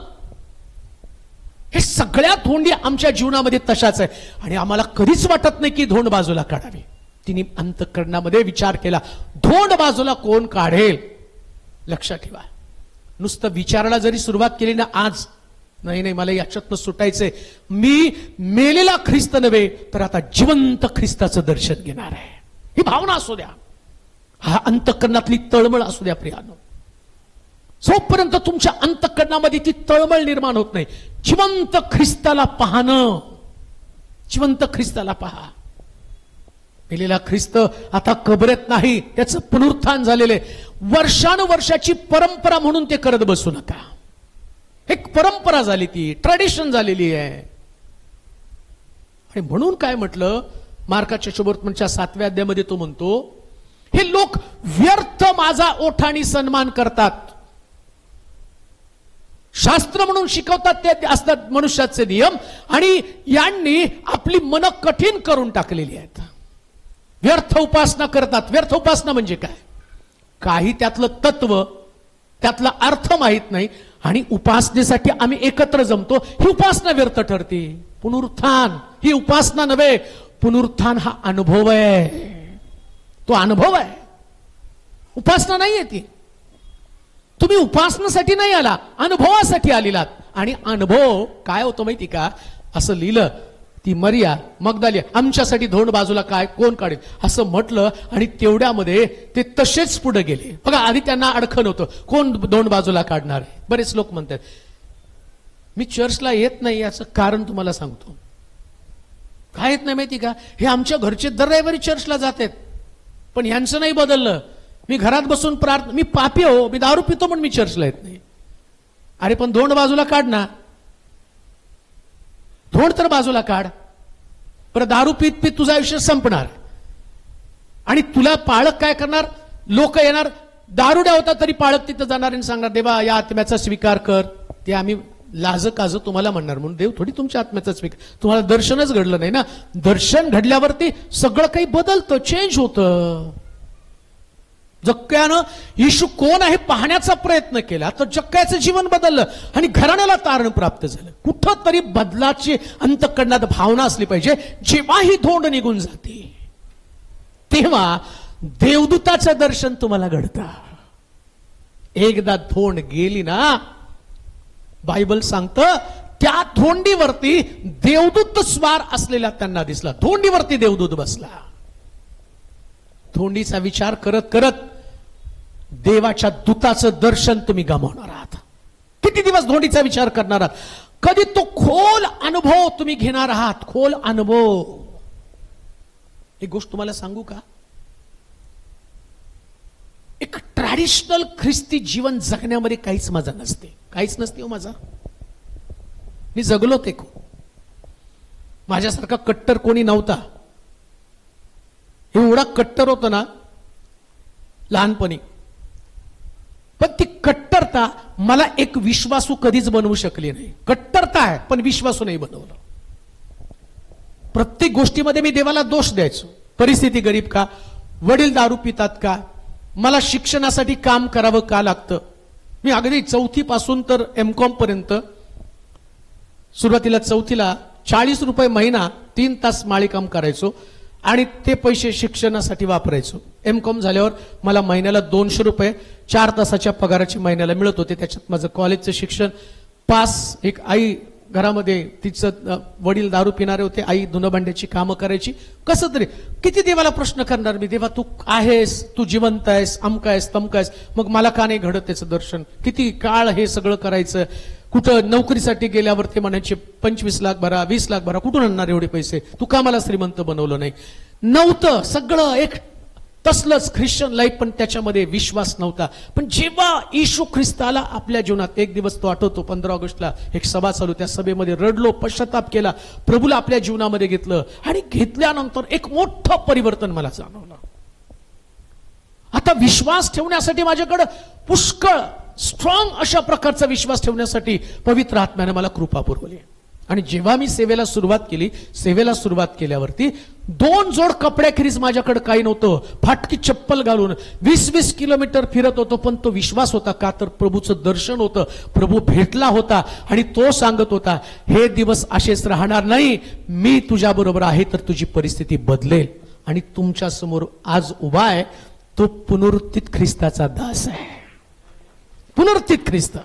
हे सगळ्या धोंडी आमच्या जीवनामध्ये तशाच आहे. आणि आम्हाला कधीच वाटत नाही की धोंड बाजूला काढावी. तिने अंतःकरणामध्ये विचार केला, धोंड बाजूला कोण काढेल? लक्षात ठेवा, नुसतं विचाराला जरी सुरुवात केली ना, आज नाही मला याच्यातनं सुटायचंय, मी मेलेला ख्रिस्त नव्हे तर आता जिवंत ख्रिस्ताचं दर्शन घेणार आहे, ही भावना असू द्या, हा अंतःकरणातली तळमळ असू द्या. प्रियानो, जोपर्यंत तुमच्या अंतःकरणामध्ये ती तळमळ निर्माण होत नाही, जिवंत ख्रिस्ताला पाहणं, जिवंत ख्रिस्ताला पहा. मेलेला ख्रिस्त आता कबरेत नाही, त्याचं पुनरुत्थान झालेलं आहे. वर्षानुवर्षाची परंपरा म्हणून ते करत बसू नका. एक परंपरा झाली, ती ट्रेडिशन झालेली आहे. आणि म्हणून काय म्हटलं, मार्काच्या शुभवर्तमानच्या 7व्या अध्यायामध्ये तो म्हणतो, हे लोक व्यर्थ माझा ओठाणी सन्मान करतात. शास्त्र म्हणून शिकवतात ते असतात मनुष्याचे नियम, आणि यांनी आपली मन कठीण करून टाकलेली आहेत. व्यर्थ उपासना करतात. व्यर्थ उपासना म्हणजे काय? काही त्यातलं तत्व, त्यातला अर्थ माहित नाही, आणि उपासनेसाठी आम्ही एकत्र जमतो, ही उपासना व्यर्थ ठरते. पुनरुत्थान ही उपासना नव्हे, पुनरुत्थान हा अनुभव आहे. तो अनुभव आहे, उपासना नाहीये ती. तुम्ही उपासनासाठी नाही आला, अनुभवासाठी आलेलात. आणि अनुभव काय होतो माहिती का? असं लिहिलं, ती मरिया मगदलिनी आमच्यासाठी धोंड बाजूला काय कोण काढेल असं म्हटलं, आणि तेवढ्यामध्ये ते तसेच पुढे गेले. बघा, आधी त्यांना अडखण होतं, कोण धोंड बाजूला काढणार आहे. बरेच लोक म्हणतात मी चर्चला येत नाही, याचं कारण तुम्हाला सांगतो. काय येत नाही माहिती का? हे आमच्या घरचे दर रविवारी चर्चला जातात, पण यांचं नाही बदललं. मी घरात बसून मी पापी हो, मी दारू पितो, पण मी चर्चला येत नाही. अरे पण धोंड बाजूला काढ ना, धोंड तर बाजूला काढ. पर दारू पीत पीत तुझं आयुष्य संपणार, आणि तुला पाळक काय करणार? लोक येणार, दारुड्या होता तरी पाळक तिथं जाणार आणि सांगणार देवा या आत्म्याचा स्वीकार कर. ते आम्ही लाज काज तुम्हाला म्हणणार, म्हणून देव थोडी तुमच्या आत्म्याचा स्वीकार. तुम्हाला दर्शनच घडलं नाही ना. दर्शन घडल्यावरती सगळं काही बदलतं, चेंज होतं. जक्क्यानं येशू कोण आहे पाहण्याचा प्रयत्न केला, तर जक्क्याचं जीवन बदललं आणि घराण्याला तारण प्राप्त झालं. कुठं तरी बदलाची अंतःकरणात भावना असली पाहिजे. जेव्हा ही धोंड निघून जाते तेव्हा देवदूताचं दर्शन तुम्हाला घडतं. एकदा धोंड गेली ना, बायबल सांगतं त्या धोंडीवरती देवदूत स्वार असलेला त्यांना दिसला. धोंडीवरती देवदूत बसला. धोंडीचा विचार करत करत देवाच्या दूताचं दर्शन तुम्ही गमावणार आहात. किती दिवस धोंडीचा विचार करणार आहात? कधी तो खोल अनुभव तुम्ही घेणार आहात. खोल अनुभव. एक गोष्ट तुम्हाला सांगू का? एक ट्रॅडिशनल ख्रिस्ती जीवन जगण्यामध्ये काहीच मजा नसते. काहीच नसते हो मजा. मी जगलो ते खूप. माझ्यासारखा कट्टर कोणी नव्हता. एवढा कट्टर होतं ना लहानपणी, पण ती कट्टरता मला एक विश्वासू कधीच बनवू शकली नाही. कट्टरता आहे पण विश्वासू नाही बनवलं. प्रत्येक गोष्टीमध्ये मी देवाला दोष द्यायचो. परिस्थिती गरीब का, वडील दारू पितात का, मला शिक्षणासाठी काम करावं का लागतं. मी अगदी 4थी पासून तर एमकॉम पर्यंत, सुरुवातीला 4थीला 40 रुपये महिना 3 तास माळी काम करायचो आणि ते पैसे शिक्षणासाठी वापरायचो. एमकॉम झाल्यावर मला महिन्याला 200 रुपये 4 तासाच्या पगाराची महिन्याला मिळत होते. त्याच्यात माझं कॉलेजचं शिक्षण पास. एक आई घरामध्ये, तिचं वडील दारू पिणारे होते, आई धुणं भांड्याची कामं करायची. कसं तरी किती देवाला प्रश्न करणार मी, देवा तू आहेस, तू जिवंत आहेस, अमका आहेस तमका आहेस, मग मला का नाही घडत त्याचं दर्शन. किती काळ हे सगळं करायचं. कुठं नोकरीसाठी गेल्यावर ते म्हणायचे 25 लाख भरा, 20 लाख भरा, कुठून आणणार एवढे पैसे, तू का मला श्रीमंत बनवलं नाही. नव्हतं सगळं एक तसलंच ख्रिश्चन लाईफ, पण त्याच्यामध्ये विश्वास नव्हता. पण जेव्हा येशू ख्रिस्ताला आपल्या जीवनात, एक दिवस तो आठवतो 15 ऑगस्टला एक सभा चालू, त्या सभेमध्ये रडलो, पश्चाताप केला, प्रभूला आपल्या जीवनामध्ये घेतलं, आणि घेतल्यानंतर एक मोठं परिवर्तन मला जाणवलं. आता विश्वास ठेवण्यासाठी माझ्याकडे पुष्कळ स्ट्रॉंग अशा प्रकारचा विश्वास ठेवण्यासाठी पवित्र आत्म्याने मला कृपा पुरवली. आणि जेव्हा मी सेवेला सुरुवात केली, सेवेला सुरुवात केल्यावरती 2 जोड कपड्याखेरीज माझ्याकडे काही नव्हतं. फाटकी चप्पल घालून 20-20 किलोमीटर फिरत होतो. पण तो विश्वास होता का, तर प्रभूचं दर्शन होतं, प्रभू भेटला होता आणि तो सांगत होता हे दिवस असेच राहणार नाही, मी तुझ्या बरोबर आहे, तर तुझी परिस्थिती बदलेल. आणि तुमच्या समोर आज उभा आहे तो पुनरुत्थित ख्रिस्ताचा दास आहे. पुनरुत्थित ख्रिस्त.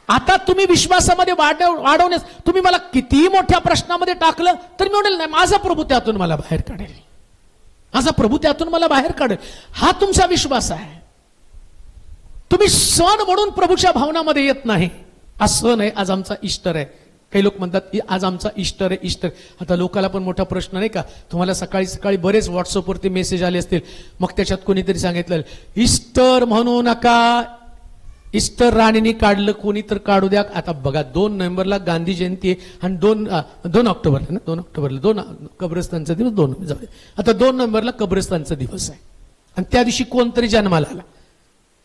आता तुम्ही विश्वासामध्ये वाढवण्यास, तुम्ही मला कितीही मोठ्या प्रश्नामध्ये टाकलं तर मी म्हणेल नाही, माझा प्रभू त्यातून मला बाहेर काढेल, माझा प्रभू त्यातून मला बाहेर काढेल. हा तुमचा विश्वास आहे. तुम्ही सण म्हणून प्रभूच्या भावनामध्ये येत नाही. हा सण आहे, आज आमचा ईस्टर आहे. काही लोक म्हणतात आज आमचा ईस्टर आहे, ईस्टर. आता लोकाला पण मोठा प्रश्न नाही का, तुम्हाला सकाळी सकाळी बरेच व्हॉट्सअपवरती मेसेज आले असतील, मग त्याच्यात कोणीतरी सांगितलं ईस्टर म्हणू नका, इस्टर राणीने काढलं, कोणी तर काढू द्या. आता बघा 2 नोव्हेंबरला गांधी जयंती आहे आणि 2 ऑक्टोबरला ना 2 ऑक्टोबरला 2 कब्रस्तानचा दिवस 2 जाऊ दे. आता 2 नोव्हेंबरला कब्रस्तानचा दिवस आहे आणि त्या दिवशी कोणतरी जन्माला आला,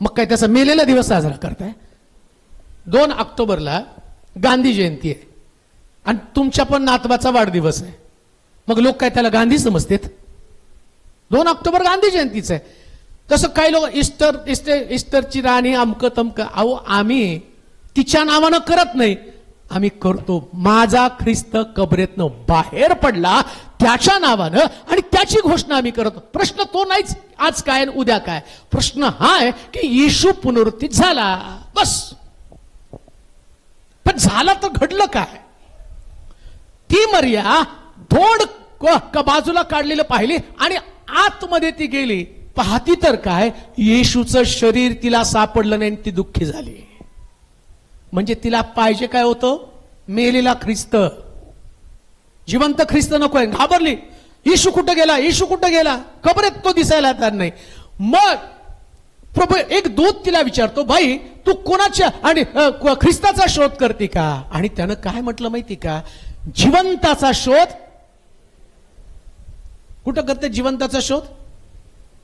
मग काय त्याचा मेलेला दिवस साजरा करताय. 2 ऑक्टोबरला गांधी जयंती आहे आणि तुमच्या पण नातवाचा वाढदिवस आहे, मग लोक काय त्याला गांधी समजतात. 2 ऑक्टोबर गांधी जयंतीच आहे. तसं काही लोक इस्टरची राणी अमकं तमकं. अहो, आम्ही तिच्या नावानं करत नाही, आम्ही करतो माझा ख्रिस्त कबरेतनं बाहेर पडला त्याच्या नावानं आणि त्याची घोषणा आम्ही करतो. प्रश्न तो नाहीच आज काय आणि उद्या काय. प्रश्न हा आहे की येशू पुनरुत्थित झाला, बस. पण झाला तर घडलं काय. ती मरिया धोड बाजूला काढलेलं पाहिली आणि आतमध्ये ती गेली. पाहती तर काय, येशूचं शरीर तिला सापडलं नाही, ती दुःखी झाली. म्हणजे तिला पाहिजे काय होतं, मेलेला ख्रिस्त. जिवंत ख्रिस्त नकोय. घाबरली, येशू कुठं गेला, येशू कुठं गेला, कबरेत तो दिसायला तर नाही. मग प्रभू एक दूत तिला विचारतो, भाई तू कोणाच्या आणि ख्रिस्ताचा शोध करते का. आणि त्यानं काय म्हटलं माहिती का, जिवंताचा शोध. कुठं करते जिवंताचा शोध,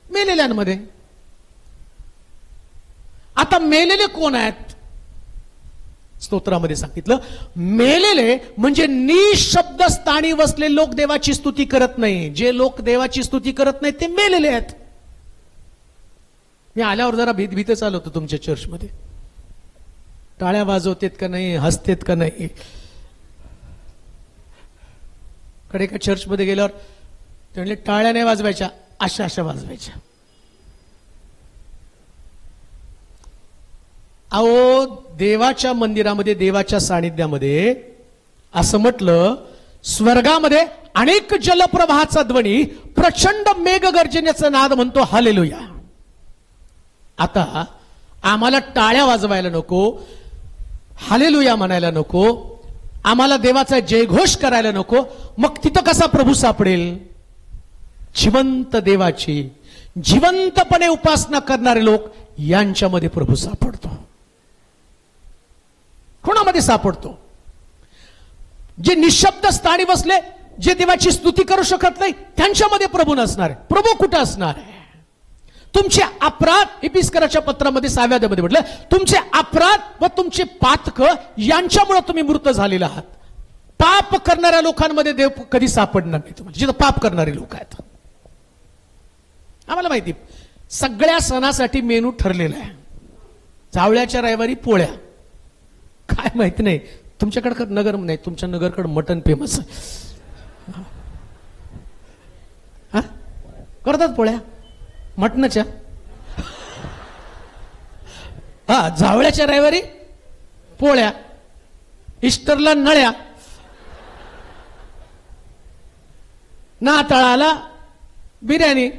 मेलेल्यांमध्ये. आता मेलेले कोण आहेत, स्तोत्रामध्ये सांगितलं मेलेले म्हणजे निशब्द स्थानी वसलेले लोक देवाची स्तुती करत नाही. जे लोक देवाची स्तुती करत नाही ते मेलेले आहेत. मी आल्यावर जरा भीतच आलो होतो तुमच्या चर्चमध्ये. टाळ्या वाजवतेत का नाही, हसतेत का नाही. कडे का चर्चमध्ये गेल्यावर ते म्हणले टाळ्या नाही वाजवायच्या, अशा अशा वाजवायच्या. अहो, देवाच्या मंदिरामध्ये, देवाच्या सानिध्यामध्ये असं म्हटलं, स्वर्गामध्ये अनेक जलप्रवाहाचा ध्वनी, प्रचंड मेघगर्जनेचा नाद म्हणतो हालेलुया. आता आम्हाला टाळ्या वाजवायला नको, हालेलुया म्हणायला नको, आम्हाला देवाचा जयघोष करायला नको, मग तिथं कसा प्रभू सापडेल. जिवंत देवाची जिवंतपणे उपासना करणारे लोक यांच्यामध्ये प्रभू सापडतो. कोणामध्ये सापडतो, जे निशब्द स्थानी बसले, जे देवाची स्तुती करू शकत नाही, त्यांच्यामध्ये प्रभू नसणार आहे. प्रभू कुठं असणार आहे. तुमचे अपराध, इपिस्कराच्या पत्रामध्ये 6व्या अध्यायामध्ये म्हटलं, तुमचे अपराध व तुमचे पातक यांच्यामुळे तुम्ही मृत झालेला आहात. पाप करणाऱ्या लोकांमध्ये देव कधी सापडणार नाही तुम्हाला, जिथं पाप करणारे लोक आहेत. आम्हाला माहिती सगळ्या सणासाठी मेनू ठरलेला आहे. जावळ्याच्या रविवारी पोळ्या, काय माहिती नाही तुमच्याकडे नगर नाही, तुमच्या नगरकडे मटन फेमस करतात पोळ्या मटणाच्या. हा, जावळ्याच्या रविवारी पोळ्या, इस्टरला नळ्या, नाताळाला बिर्याणी.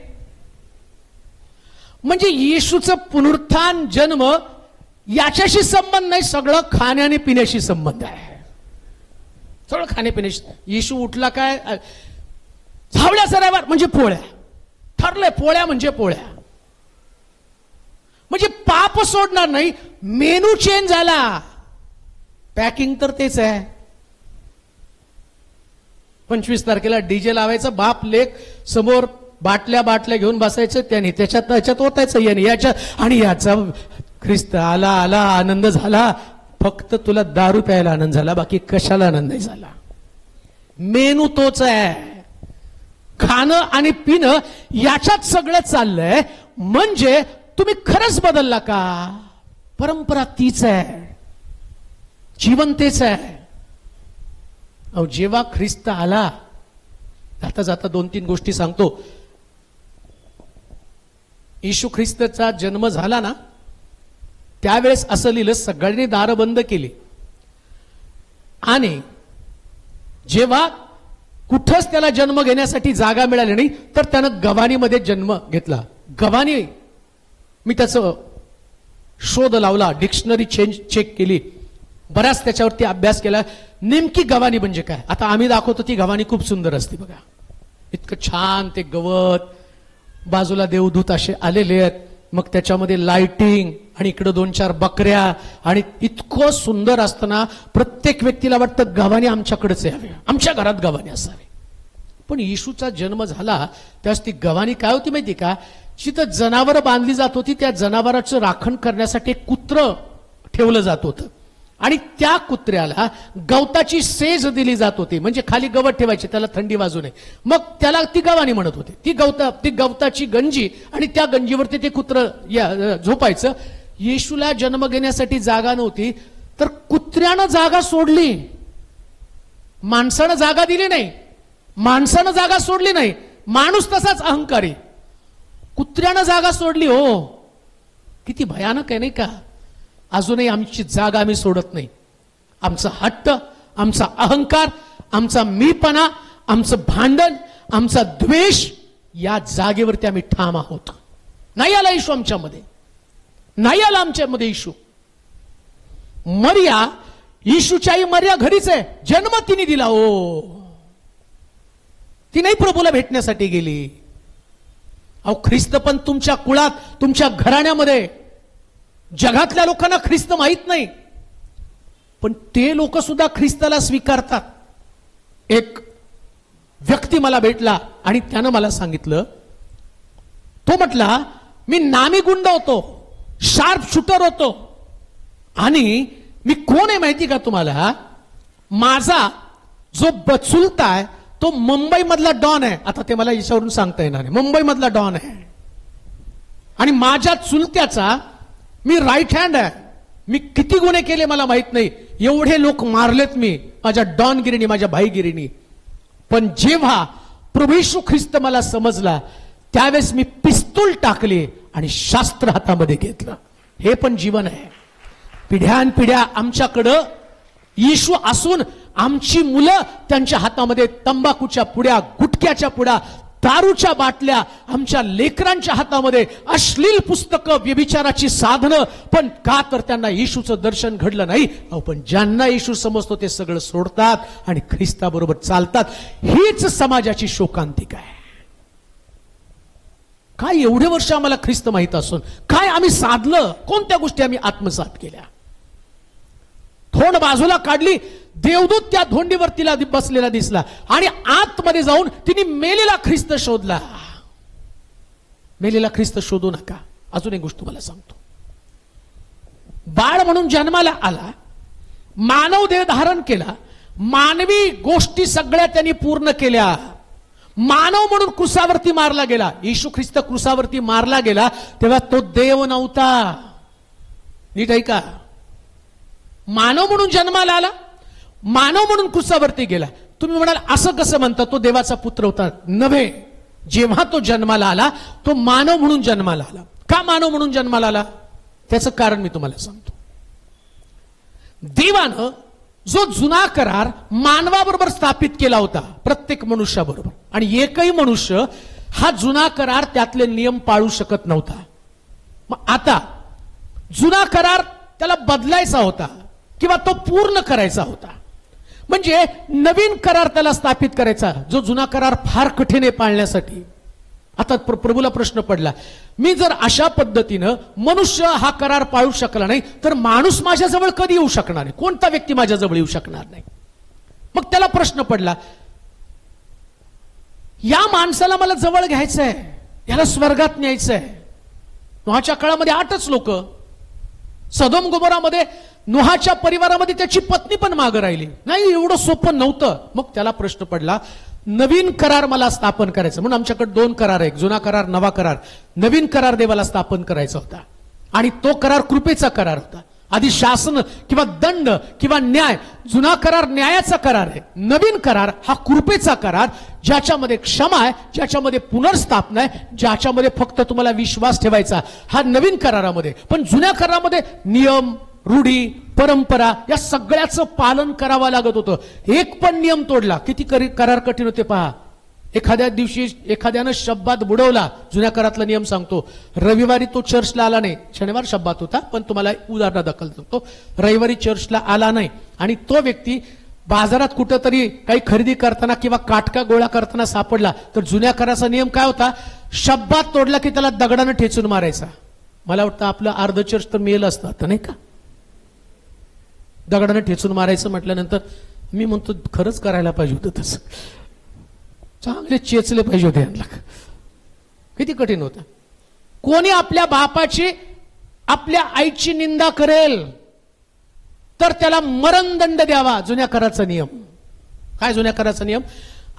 म्हणजे येशूचं पुनरुत्थान, जन्म याच्याशी संबंध नाही, सगळं खाण्याने पिण्याशी संबंध आहे. सगळं खाण्यापिण्याशी. येशू उठला काय, झावळ्याचा रविवार म्हणजे पोळ्या, ठरलंय पोळ्या म्हणजे पोळ्या. म्हणजे पाप सोडणार नाही, मेनू चेंज झाला, पॅकिंग तर तेच आहे. 25 तारखेला डीजे लावायचं, बाप लेक समोर बाटल्या बाटल्या घेऊन बसायचं, त्याने त्याच्यात ओतायचं, याने याच्यात, आणि याचा ख्रिस्त आला आला आनंद झाला. फक्त तुला दारू प्यायला आनंद झाला, बाकी कशाला आनंद नाही झाला. मेनू तोच आहे, खाणं आणि पिणं याच्यात सगळं चाललंय. म्हणजे तुम्ही खरंच बदलला का. परंपरा तीच आहे, जीवन तेच आहे. अहो, जेव्हा ख्रिस्त आला, जाता जाता 2-3 गोष्टी सांगतो. येशू ख्रिस्तचा जन्म झाला ना, त्यावेळेस असं लिहिलं, सगळ्यांनी दारं बंद केली आणि जेव्हा कुठंच त्याला जन्म घेण्यासाठी जागा मिळाली नाही, तर त्यानं गवानीमध्ये जन्म घेतला. गवानी, मी त्याचं शोध लावला, डिक्शनरी चेक केली, बराच त्याच्यावरती अभ्यास केला. नेमकी गवानी म्हणजे काय. आता आम्ही दाखवतो ती गवानी खूप सुंदर असते बघा, इतकं छान ते गवत, बाजूला देवदूत असे आलेले आहेत, मग त्याच्यामध्ये लाइटिंग आणि इकडे 2-4 बकऱ्या आणि इतकं सुंदर असताना प्रत्येक व्यक्तीला वाटतं गव्हाणे आमच्याकडेच यावे, आमच्या घरात गव्हाणे असावे. पण येशूचा जन्म झाला त्यावेळेस ती गव्हाणी काय होती माहिती का? जिथं जनावरं बांधली जात होती त्या जनावराचं राखण करण्यासाठी एक कुत्रं ठेवलं जात होतं आणि त्या कुत्र्याला गवताची सेज दिली जात होती, म्हणजे खाली गवत ठेवायचे त्याला थंडी वाजू नये. मग त्याला ती गव्हाणी म्हणत होते. ती गवताची गंजी आणि त्या गंजीवरती ते कुत्रं झोपायचं. येशूला जन्म घेण्यासाठी जागा नव्हती तर कुत्र्यानं जागा सोडली, माणसानं जागा दिली नाही, माणसानं जागा सोडली नाही. माणूस तसाच अहंकारी, कुत्र्यानं जागा सोडली. हो, किती भयानक आहे नाही का? अजूनही आमची जागा आम्ही सोडत नाही. आमचा हट्ट, आमचा अहंकार, आमचा मीपणा, आमचं भांडण, आमचा द्वेष, या जागेवरती आम्ही ठाम आहोत. नाही आला येशू आमच्यामध्ये, नाही आला आमच्यामध्ये येशू. मरिया, येशूची आई मरिया घरीच आहे, जन्म तिने दिला. ओ, ती नाही प्रभूला भेटण्यासाठी गेली. अहो, ख्रिस्त पण तुमच्या कुळात, तुमच्या घराण्यामध्ये. जगातल्या लोकांना ख्रिस्त माहित नाही, पण ते लोक सुद्धा ख्रिस्ताला स्वीकारतात. एक व्यक्ती मला भेटला आणि त्यानं मला सांगितलं, तो म्हटला मी नामी गुंड होतो, शार्प शूटर होतो आणि मी कोण आहे माहिती का तुम्हाला? माझा जो बचुलता आहे तो मुंबई मधला डॉन आहे. आता ते मला याच्यावरून सांगता येणार नाही. मुंबई मधला डॉन आहे आणि माझ्या चुलत्याचा मी राईट हँड आहे. मी किती गुन्हे केले मला माहित नाही, एवढे लोक मारलेत मी माझ्या डॉनगिरीनी, माझ्या भाईगिरीनी. पण जेव्हा प्रभू येशू ख्रिस्त मला समजला त्यावेळेस मी पिस्तूल टाकली आणि शास्त्र हातामध्ये घेतलं. हे पण जीवन आहे. पिढ्यानपिढ्या आमच्याकडं येशू असून आमची मुलं त्यांच्या हातामध्ये तंबाखूच्या पुड्या, गुटख्याच्या पुड्या, दारूच्या बाटल्या, आमच्या लेकरांच्या हातामध्ये अश्लील पुस्तकं, व्यभिचाराची साधनं. पण का तर त्यांना येशूचं दर्शन घडलं नाही. पण ज्यांना येशू समजतो ते सगळं सोडतात आणि ख्रिस्ताबरोबर चालतात. हीच समाजाची शोकांतिका आहे. काय एवढे वर्ष आम्हाला ख्रिस्त माहित असून काय आम्ही साधलं? कोणत्या गोष्टी आम्ही आत्मसात केल्या? थोंड बाजूला काढली, देवदूत त्या धोंडीवर तिला बसलेला दिसला आणि आतमध्ये जाऊन तिने मेलेला ख्रिस्त शोधला. मेलेला ख्रिस्त शोधू नका. अजून एक गोष्ट तुम्हाला सांगतो. बाळ म्हणून जन्माला आला, मानव देह धारण केला, मानवी गोष्टी सगळ्या त्यांनी पूर्ण केल्या. मानव म्हणून क्रुसावरती मारला गेला. येशू ख्रिस्त क्रुसावरती मारला गेला तेव्हा तो देव नव्हता. नीट ऐका. मानव म्हणून जन्माला आला, मानव म्हणून क्रुसावरती गेला. तुम्ही म्हणाल असं कसं म्हणता, तो देवाचा पुत्र होता? नव्हे. जेव्हा तो जन्माला आला तो मानव म्हणून जन्माला आला. का मानव म्हणून जन्माला आला? त्याचं कारण मी तुम्हाला सांगतो. देवानं जो जुना करार मानवाबरोबर स्थापित केला होता, प्रत्येक मनुष्याबरोबर, आणि एकही मनुष्य हा जुना करार त्यातले नियम पाळू शकत नव्हता. मग आता जुना करार त्याला बदलायचा होता किंवा तो पूर्ण करायचा होता. म्हणजे नवीन करार त्याला स्थापित करायचा, जो जुना करार फार कठीण आहे पाळण्यासाठी. आता प्रभूला प्रश्न पडला, मी जर अशा पद्धतीनं मनुष्य हा करार पाळू शकला नाही तर माणूस माझ्याजवळ कधी येऊ शकणार नाही? कोणता व्यक्ती माझ्याजवळ येऊ शकणार नाही? मग त्याला प्रश्न पडला, या माणसाला मला जवळ घ्यायचंय, याला स्वर्गात न्यायचंय. नोहाच्या काळामध्ये 8च लोक. सदोम गोमोरामध्ये नोहाच्या परिवारामध्ये त्याची पत्नी पण मागे राहिली नाही. एवढं सोपं नव्हतं. मग त्याला प्रश्न पडला, नवीन करार मला स्थापन करायचा. म्हणून आमच्याकडे 2 करार आहेत, जुना करार, नवा करार. नवीन करार देवाला स्थापन करायचा होता आणि तो करार कृपेचा करार होता. आधी शासन किंवा दंड किंवा न्याय. जुना करार न्यायाचा करार आहे, नवीन करार हा कृपेचा करार, ज्याच्यामध्ये क्षमा आहे, ज्याच्यामध्ये पुनर्स्थापना आहे, ज्याच्यामध्ये फक्त तुम्हाला विश्वास ठेवायचा. हा नवीन करारामध्ये. पण जुन्या करारामध्ये नियम, रूढी, परंपरा या सगळ्याचं पालन करावं लागत होतं. एक पण नियम तोडला किती करार कठीण होते पहा. एखाद्या दिवशी एखाद्यानं शब्दात बुडवला, जुन्या करारातला नियम सांगतो, रविवारी तो चर्चला आला नाही. शनिवार शब्दात होता पण तुम्हाला उदाहरण दाखल करतो. रविवारी चर्चला आला नाही आणि तो व्यक्ती बाजारात कुठंतरी काही खरेदी करताना किंवा काटका गोळा करताना सापडला तर जुन्या कराराचा नियम काय होता? शब्दात तोडला की त्याला दगडानं ठेचून मारायचा. मला वाटतं आपलं अर्ध चर्च तर मेल असतं आता, नाही का? दगडानं ठेचून मारायचं म्हटल्यानंतर मी म्हणतो खरंच करायला पाहिजे होतं तसं, चांगले चेचले पाहिजे होते यांना. किती कठीण होतं. कोणी आपल्या बापाची आपल्या आईची निंदा करेल तर त्याला मरणदंड द्यावा, जुन्या कराचा नियम. काय जुन्या कराचा नियम?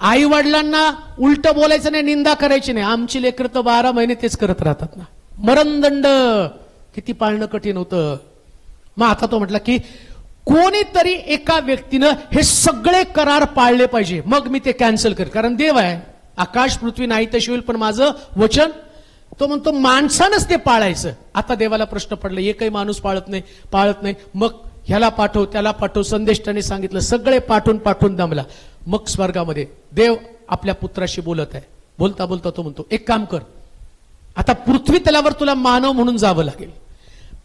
आई वडिलांना उलट बोलायचं नाही, निंदा करायची नाही. आमची लेकरं तर 12 महिने तेच करत राहतात ना. मरणदंड किती पाळणं कठीण होतं. मग आता तो म्हटला की कोणीतरी एका व्यक्तीनं हे सगळे करार पाळले पाहिजे, मग मी ते कॅन्सल कर. कारण देव आहे, आकाश पृथ्वी नाही तशी होईल पण माझं वचन. तो म्हणतो माणसानंच ते पाळायचं. आता देवाला प्रश्न पडला, एकही माणूस पाळत नाही. मग ह्याला पाठव त्याला पाठव, संदेष्टाने सांगितलं, सगळे पाठवून दमला. मग स्वर्गामध्ये देव आपल्या पुत्राशी बोलत आहे. बोलता बोलता तो म्हणतो एक काम कर, आता पृथ्वी तलावर तुला मानव म्हणून जावं लागेल.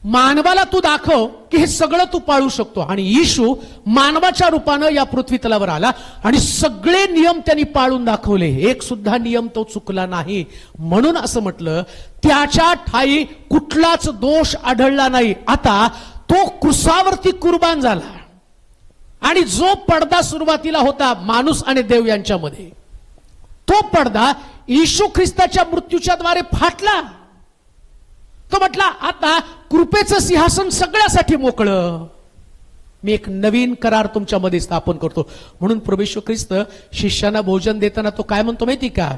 मानवाला तू दाखव की हे सगळं तू पाळू शकतो. आणि येशू मानवाच्या रूपानं या पृथ्वी तलावर आला आणि सगळे नियम त्यांनी पाळून दाखवले, एक सुद्धा नियम तो चुकला नाही. म्हणून असं म्हटलं त्याच्या ठाई कुठलाच दोष आढळला नाही. आता तो क्रुसावरती कुर्बान झाला आणि जो पडदा सुरुवातीला होता माणूस आणि देव यांच्यामध्ये, तो पडदा येशू ख्रिस्ताच्या मृत्यूच्या द्वारे फाटला. तो म्हटला आता कृपेचं सिंहासन सगळ्यासाठी मोकळं, मी एक नवीन करार तुमच्यामध्ये स्थापन करतो. म्हणून प्रभू येशू ख्रिस्त शिष्यांना भोजन देताना तो काय म्हणतो माहिती का?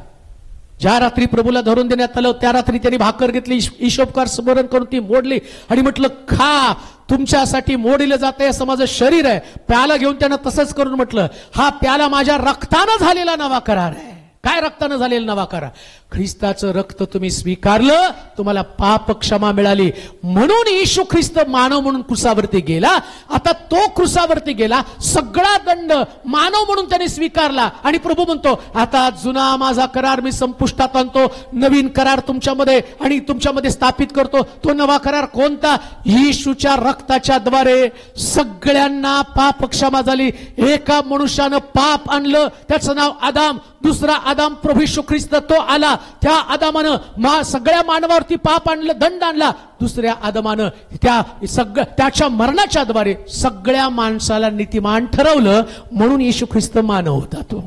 ज्या रात्री प्रभूला धरून देण्यात आलं त्या रात्री त्यांनी भाकर घेतली, ईशोपकार स्मरण करून ती मोडली आणि म्हटलं खा, तुमच्यासाठी मोडलं जातंय असं माझं शरीर आहे. प्याला घेऊन त्यानं तसंच करून म्हटलं हा प्याला माझ्या रक्तानं झालेला नवा करार आहे. काय रक्तानं झालेला नवा करार? ख्रिस्ताचं रक्त तुम्ही स्वीकारलं, तुम्हाला पाप क्षमा मिळाली. म्हणून येशू ख्रिस्त मानव म्हणून क्रुसावरती गेला. आता तो क्रुसावरती गेला, सगळा दंड मानव म्हणून त्याने स्वीकारला. आणि प्रभू म्हणतो आता जुना माझा करार मी संपुष्टात आणतो, नवीन करार तुमच्यामध्ये आणि तुमच्यामध्ये स्थापित करतो. तो नवा करार कोणता? येशूच्या रक्ताच्या द्वारे सगळ्यांना पाप क्षमा झाली. एका मनुष्यानं पाप आणलं, त्याचं नाव आदाम. दुसरा आदाम प्रभू येशू ख्रिस्त, तो आला. त्या आदामानं सगळ्या मानवावरती पाप आणलं, दंड आणला. दुसऱ्या आदामानं त्याच्या मरणाच्या द्वारे सगळ्या माणसाला नीतिमान ठरवलं. म्हणून येशू ख्रिस्त मानव होता, तो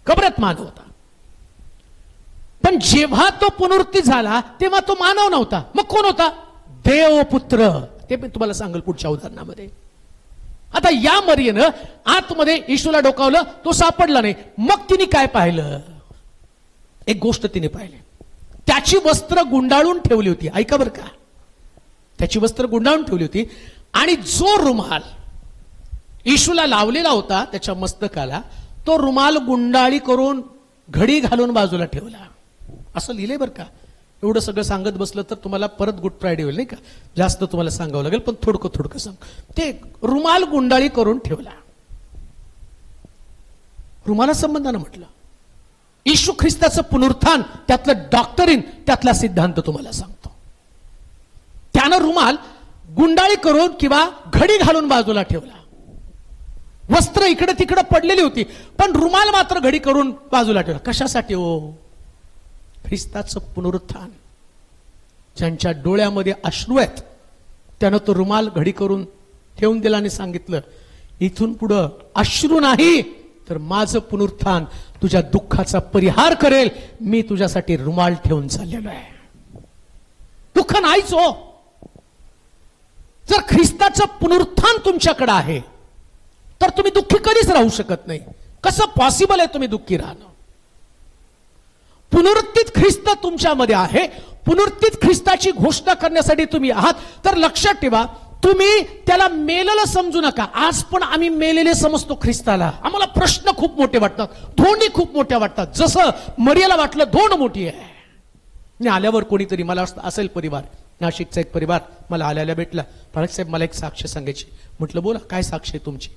कबरात मानव होता. पण जेव्हा तो पुनरुत्थान झाला तेव्हा तो मानव नव्हता. मग कोण होता? देवपुत्र. ते मी तुम्हाला सांगेल पुढच्या उदाहरणामध्ये. आता या मरियेनं आतमध्ये येशूला डोकावलं, तो सापडला नाही. मग तिने काय पाहिलं? एक गोष्ट तिने पाहिली, त्याची वस्त्र गुंडाळून ठेवली होती. ऐका बरं का, त्याची वस्त्र गुंडाळून ठेवली होती आणि जो रुमाल येशूला लावलेला होता त्याच्या मस्तकाला, तो रुमाल गुंडाळी करून घडी घालून बाजूला ठेवला. असं लिहिलंय बरं का. एवढं सगळं सांगत बसलं तर तुम्हाला परत गुड फ्रायडे होईल, नाही का? जास्त तुम्हाला सांगावं लागेल, पण थोडकं सांग. ते रुमाल गुंडाळी करून ठेवला. रुमाला संबंधानं म्हटलं येशू ख्रिस्ताचं पुनरुत्थान, त्यातलं डॉक्टरीन, त्यातला सिद्धांत तुम्हाला सांगतो. त्यानं रुमाल गुंडाळी करून किंवा घडी घालून बाजूला ठेवला. वस्त्र इकडे तिकडे पडलेली होती, पण रुमाल मात्र घडी करून बाजूला ठेवला. कशासाठी हो? ख्रिस्ताचं पुनरुत्थान. ज्यांच्या डोळ्यामध्ये अश्रू आहेत त्यानं तो रुमाल घडी करून ठेवून दिला आणि सांगितलं इथून पुढं अश्रू नाही तर माझं पुनरुत्थान तुझ्या दुःखाचा परिहार करेल. मी तुझ्यासाठी रुमाल ठेवून चाललेलो आहे. दुःख नाहीच हो. जर ख्रिस्ताचं पुनरुत्थान तुमच्याकडे आहे तर तुम्ही दुःखी कधीच राहू शकत नाही. कसं पॉसिबल आहे तुम्ही दुःखी राहणं? पुनरुत्थित ख्रिस्त तुमच्यामध्ये आहे. पुनरुत्थित ख्रिस्ताची घोषणा करण्यासाठी तुम्ही आहात. तर लक्षात ठेवा, तुम्ही त्याला मेलेलं समजू नका. आज पण आम्ही मेलेले समजतो ख्रिस्ताला. आम्हाला प्रश्न खूप मोठे वाटतात, धोंडी खूप मोठ्या वाटतात. जसं मरियाला वाटलं धोंड मोठी आहे. मी आल्यावर कोणीतरी, मला असेल परिवार, नाशिकचा एक परिवार मला आल्याला भेटला. पाळक साहेब मला एक साक्ष सांगायची. म्हटलं बोला, काय साक्ष आहे तुमची?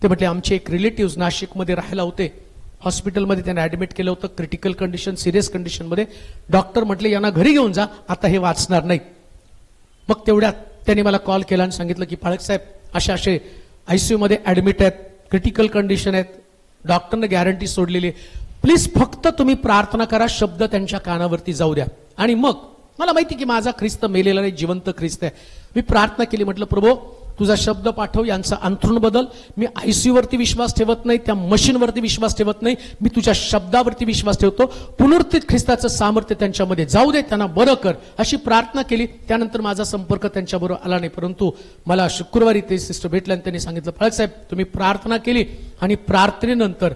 ते म्हटले आमचे एक रिलेटिव्ह नाशिकमध्ये राहायला होते. हॉस्पिटलमध्ये त्यांना ऍडमिट केलं होतं, क्रिटिकल कंडिशन, सिरियस कंडिशनमध्ये. डॉक्टर म्हटले यांना घरी घेऊन जा, आता हे वाचणार नाही. मग तेवढ्यात त्यांनी मला कॉल केला आणि सांगितलं की पाळक साहेब असे ICU मध्ये ऍडमिट आहेत, क्रिटिकल कंडिशन आहेत, डॉक्टरने गॅरंटी सोडलेली आहे, प्लीज फक्त तुम्ही प्रार्थना करा, शब्द त्यांच्या कानावरती जाऊ द्या. आणि मग मला माहिती की माझा ख्रिस्त मेलेला नाही, जिवंत ख्रिस्त आहे. मी प्रार्थना केली, म्हटलं प्रभू तुझा शब्द पाठव, यांचा अंथरूण बदल. मी ICU वरती विश्वास ठेवत नाही, त्या मशीनवरती विश्वास ठेवत नाही, मी तुझ्या शब्दावरती विश्वास ठेवतो. पुनरुत्थित ख्रिस्ताचं सामर्थ्य त्यांच्यामध्ये जाऊ दे, त्यांना बरं कर, अशी प्रार्थना केली. त्यानंतर माझा संपर्क त्यांच्याबरोबर आला नाही. परंतु मला शुक्रवारी ते सिस्टर भेटले आणि त्यांनी सांगितलं, फळकसाहेब तुम्ही प्रार्थना केली आणि प्रार्थनेनंतर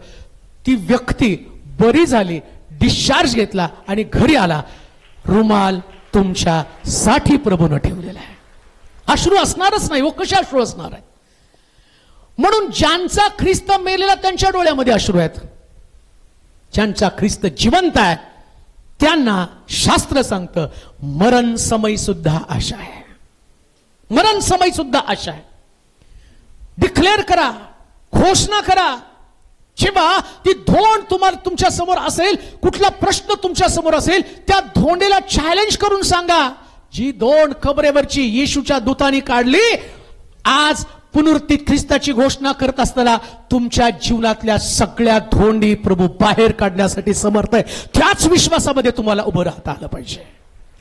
ती व्यक्ती बरी झाली, डिस्चार्ज घेतला आणि घरी आला. रुमाल तुमच्यासाठी प्रभूनं ठेवलेला आहे. अश्रू असणारच नाही हो, कसे अश्रू असणार आहेत? म्हणून ज्यांचा ख्रिस्त मेलेला त्यांच्या डोळ्यामध्ये अश्रू आहेत. ज्यांचा ख्रिस्त जिवंत आहे त्यांना शास्त्र सांगतं मरण समय सुद्धा आशा आहे. मरण समय सुद्धा आशा आहे. डिक्लेअर करा, घोषणा करा. जेव्हा ती धोंड तुमच्या समोर असेल, कुठला प्रश्न तुमच्या समोर असेल, त्या धोंडेला चॅलेंज करून सांगा, जी धोंड कबरेवरची येशूच्या दूतांनी काढली, आज पुनरुत्थित ख्रिस्ताची घोषणा करत असताना तुमच्या जीवनातल्या सगळ्या धोंडी प्रभू बाहेर काढण्यासाठी समर्थ आहे. त्याच विश्वासामध्ये तुम्हाला उभं राहता आलं पाहिजे.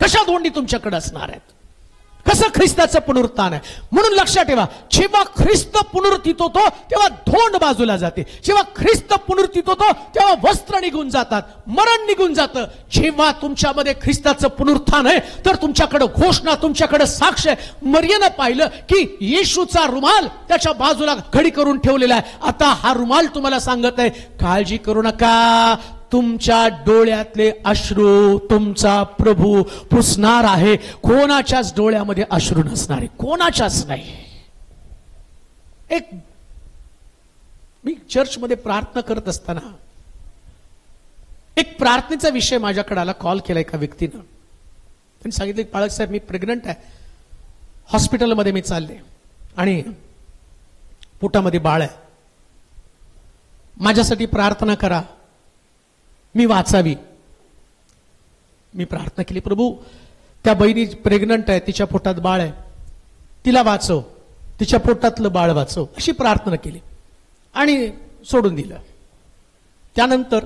कशा धोंडी तुमच्याकडे असणार आहेत? कसं ख्रिस्ताचं पुनरुत्थान आहे? म्हणून लक्षात ठेवा, जेव्हा ख्रिस्त पुनरुत्थित होतो तेव्हा धोंड बाजूला जाते. जेव्हा ख्रिस्त पुनरुत्थित होतो तेव्हा वस्त्र निघून जातात, मरण निघून जातं. जेव्हा तुमच्यामध्ये ख्रिस्ताचं पुनरुत्थान आहे तर तुमच्याकडे घोषणा, तुमच्याकडे साक्ष आहे. मरियेनं पाहिलं की येशूचा रुमाल त्याच्या बाजूला घडी करून ठेवलेला आहे. आता हा रुमाल तुम्हाला सांगत आहे, काळजी करू नका, तुमच्या डोळ्यातले अश्रू तुमचा प्रभू पुसणार आहे. कोणाच्याच डोळ्यामध्ये अश्रू नसणार आहे, कोणाच्याच नाही. मी चर्चमध्ये प्रार्थना करत असताना एक प्रार्थनेचा विषय माझ्याकडे आला. कॉल केला एका व्यक्तीनं. त्यांनी सांगितलं, पाळक साहेब मी प्रेग्नंट आहे, हॉस्पिटलमध्ये मी चालले आणि पोटामध्ये बाळ आहे, माझ्यासाठी प्रार्थना करा, मी वाचावी. मी प्रार्थना केली, प्रभू त्या बहिणी प्रेग्नंट आहे, तिच्या पोटात बाळ आहे, तिला वाचव, तिच्या पोटातलं बाळ वाचव, अशी प्रार्थना केली आणि सोडून दिलं. त्यानंतर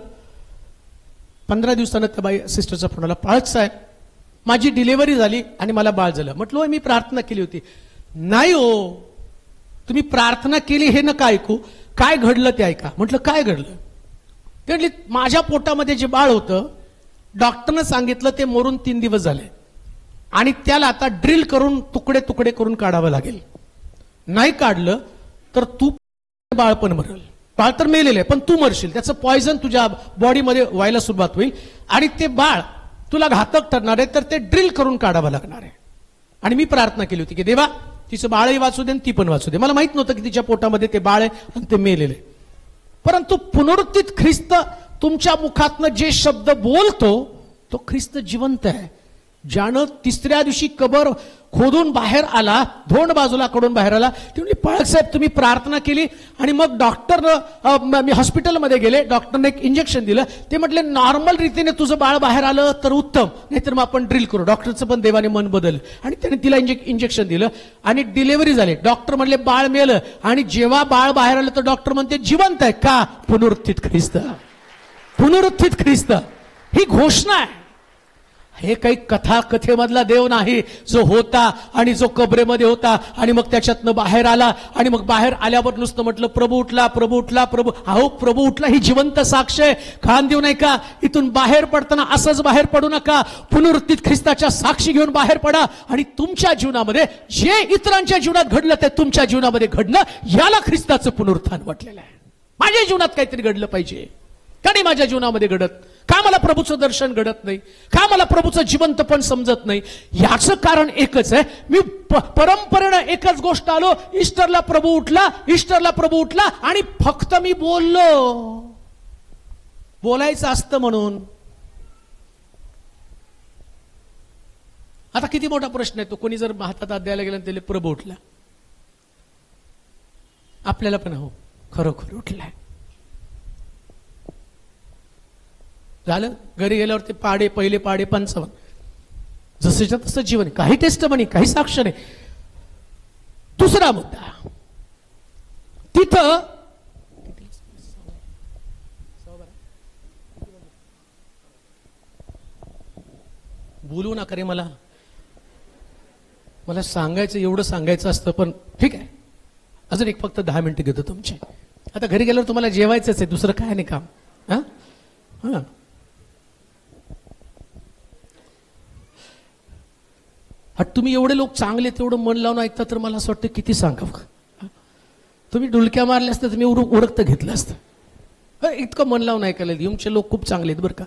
15 दिवसानं त्या बाई सिस्टरचा फोन आला, पाळक साहेब माझी डिलिव्हरी झाली आणि मला बाळ झालं. म्हटलं मी प्रार्थना केली होती. नाही हो, तुम्ही प्रार्थना केली हे नका ऐकू, काय घडलं ते ऐका. म्हटलं काय घडलं? ते म्हटले माझ्या पोटामध्ये जे बाळ होतं डॉक्टरनं सांगितलं ते मरून 3 दिवस झाले आणि त्याला आता ड्रिल करून तुकडे तुकडे करून काढावं लागेल. नाही काढलं तर तू बाळ पण मरल. बाळ तर मेलेलं आहे पण तू मरशील, त्याचं पॉयझन तुझ्या बॉडीमध्ये व्हायला सुरुवात होईल आणि ते बाळ तुला घातक ठरणार आहे, तर ते ड्रिल करून काढावं लागणार आहे. आणि मी प्रार्थना केली होती की देवा तिचं बाळही वाचू दे आणि ती पण वाचू दे. मला माहित नव्हतं की तिच्या पोटामध्ये ते बाळ आहे आणि ते मेलेलं आहे. परंतु पुनरुत्थित ख्रिस्त तुमच्या मुखातनं जे शब्द बोलतो तो ख्रिस्त जिवंत आहे. ज्यानं 3ऱ्या दिवशी कबर खोदून बाहेर आला, धोंड बाजूला कडून बाहेर आला, ती म्हणली पाळक साहेब तुम्ही प्रार्थना केली आणि मग डॉक्टरनं, मी हॉस्पिटलमध्ये गेले, डॉक्टरने एक इंजेक्शन दिलं. ते म्हटले नॉर्मल रीतीने तुझं बाळ बाहेर आलं तर उत्तम, नाहीतर मग आपण ड्रिल करू. डॉक्टरचं पण देवाने मन बदललं आणि त्याने तिला इंजेक्शन दिलं आणि डिलिव्हरी झाली. डॉक्टर म्हणले बाळ मेलं आणि जेव्हा बाळ बाहेर आलं तर डॉक्टर म्हणते जिवंत आहे. का? पुनरुत्थित ख्रिस्त. पुनरुत्थित ख्रिस्त ही घोषणा आहे. हे काही कथेमधला देव नाही, जो होता आणि जो कबरेमध्ये होता आणि मग त्याच्यातनं बाहेर आला आणि मग बाहेर आल्यावर नुसतं म्हटलं प्रभू उठला, प्रभू उठला, प्रभू. अहो प्रभू उठला ही जिवंत साक्ष आहे. खान देऊ नाही का? इथून बाहेर पडताना असंच बाहेर पडू नका, पुनरुत्थित ख्रिस्ताच्या साक्षी घेऊन बाहेर पडा आणि तुमच्या जीवनामध्ये जे इतरांच्या जीवनात घडलं ते तुमच्या जीवनामध्ये घडलं. याला ख्रिस्ताचं पुनरुत्थान म्हटलेलं आहे. माझ्या जीवनात काहीतरी घडलं पाहिजे. का नाही माझ्या जीवनामध्ये घडत? का मला प्रभूचं दर्शन घडत नाही? का मला प्रभूचं जिवंतपण समजत नाही? याचं कारण एकच आहे, मी परंपरेनं एकच गोष्ट आलो, ईस्टरला प्रभू उठला, ईस्टरला प्रभू उठला आणि फक्त मी बोललो, बोलायचं असतं म्हणून. आता किती मोठा प्रश्न आहे तो. कोणी जर हातात द्यायला गेला त्याला प्रभू उठला, आपल्याला पण हो खरोखर उठलाय. झालं. घरी गेल्यावर ते पाडे, पहिले पाडे 55, जसंच्या तसं जीवन, काही टेस्ट म्हणे, काही साक्ष नाही. दुसरा मुद्दा, तिथं बोलू नका रे, मला सांगायचं एवढं सांगायचं असतं, पण ठीक आहे, अजून एक फक्त 10 मिनिटं घेतो तुमचे. आता घरी गेल्यावर तुम्हाला जेवायचंच आहे, दुसरं काय नाही काम. हा हा तुम्ही एवढे लोक चांगले, तेवढं मन लावून ऐकता, तर मला असं वाटतं किती सांगावं. तुम्ही डुलक्या मारल्या असतं तर मी उरकतं घेतलं असतं. इतकं मन लावून ऐकायला तुमचे लोक खूप चांगले आहेत बरं का.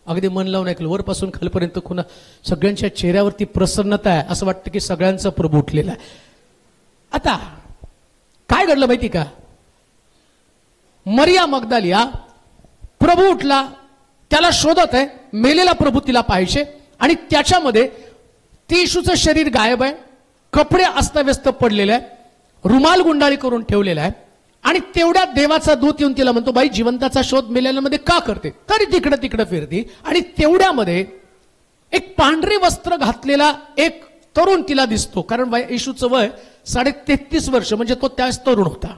अगदी मन लावून ऐकलं, वरपासून खालपर्यंत खुणा सगळ्यांच्या चेहऱ्यावरती प्रसन्नता आहे, असं वाटतं की सगळ्यांचा प्रभू उठलेला आहे. आता काय घडलं माहिती का, मरिया मगदलिया, प्रभू उठला, त्याला शोधत आहे, मेलेला प्रभू तिला पाहिजे, आणि त्याच्यामध्ये ती येशूचं शरीर गायब आहे, कपडे अस्ताव्यस्त पडलेले आहे, रुमाल गुंडाळी करून ठेवलेला आहे, आणि तेवढ्या देवाचा दूत येऊन तिला म्हणतो, बाई जिवंताचा शोध मेलेल्यामध्ये का करते. तरी तिकडे फिरती, आणि तेवढ्यामध्ये एक पांढरे वस्त्र घातलेला एक तरुण तिला दिसतो. कारण येशूचं वय 33.5 वर्ष, म्हणजे तो त्याच तरुण होता.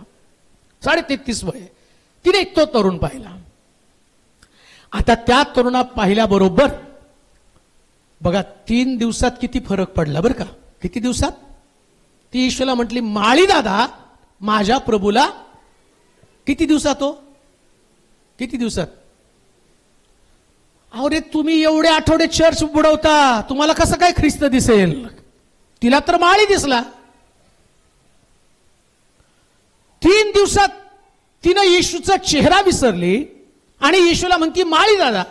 33.5 वय. तिने तो तरुण पाहिला. आता त्या तरुणा पाहिल्याबरोबर बघा 3 दिवसात किती फरक पडला बरं का. किती दिवसात. ती येशूला म्हटली, माळी दादा, माझ्या प्रभूला किती दिवसात हो, किती दिवसात. अरे तुम्ही एवढे आठवडे चर्च बुडवता, तुम्हाला कसं काय ख्रिस्त दिसेल. तिला तर माळी दिसला. 3 दिवसात तिनं येशूचा चेहरा विसरली, आणि येशूला म्हणती, माळी दादा,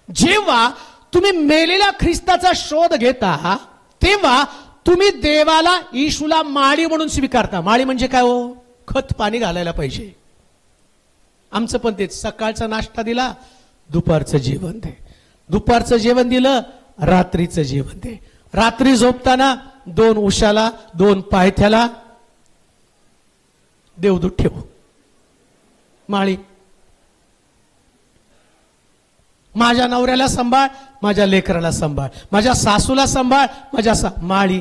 जेव्हा तुम्ही मेलेल्या ख्रिस्ताचा शोध घेता, तेव्हा तुम्ही देवाला, येशूला माळी म्हणून स्वीकारता. माळी म्हणजे काय हो, खत पाणी घालायला पाहिजे. आमचं पण तेच, सकाळचा नाश्ता दिला, दुपारचं जेवण दे, दुपारचं जेवण दिलं, रात्रीचं जेवण दे, रात्री झोपताना 2 उशाला 2 पायथ्याला देवदूत ठेव. माळी. माझ्या नवऱ्याला सांभाळ, माझ्या लेकराला सांभाळ, माझ्या सासूला सांभाळ, माळी.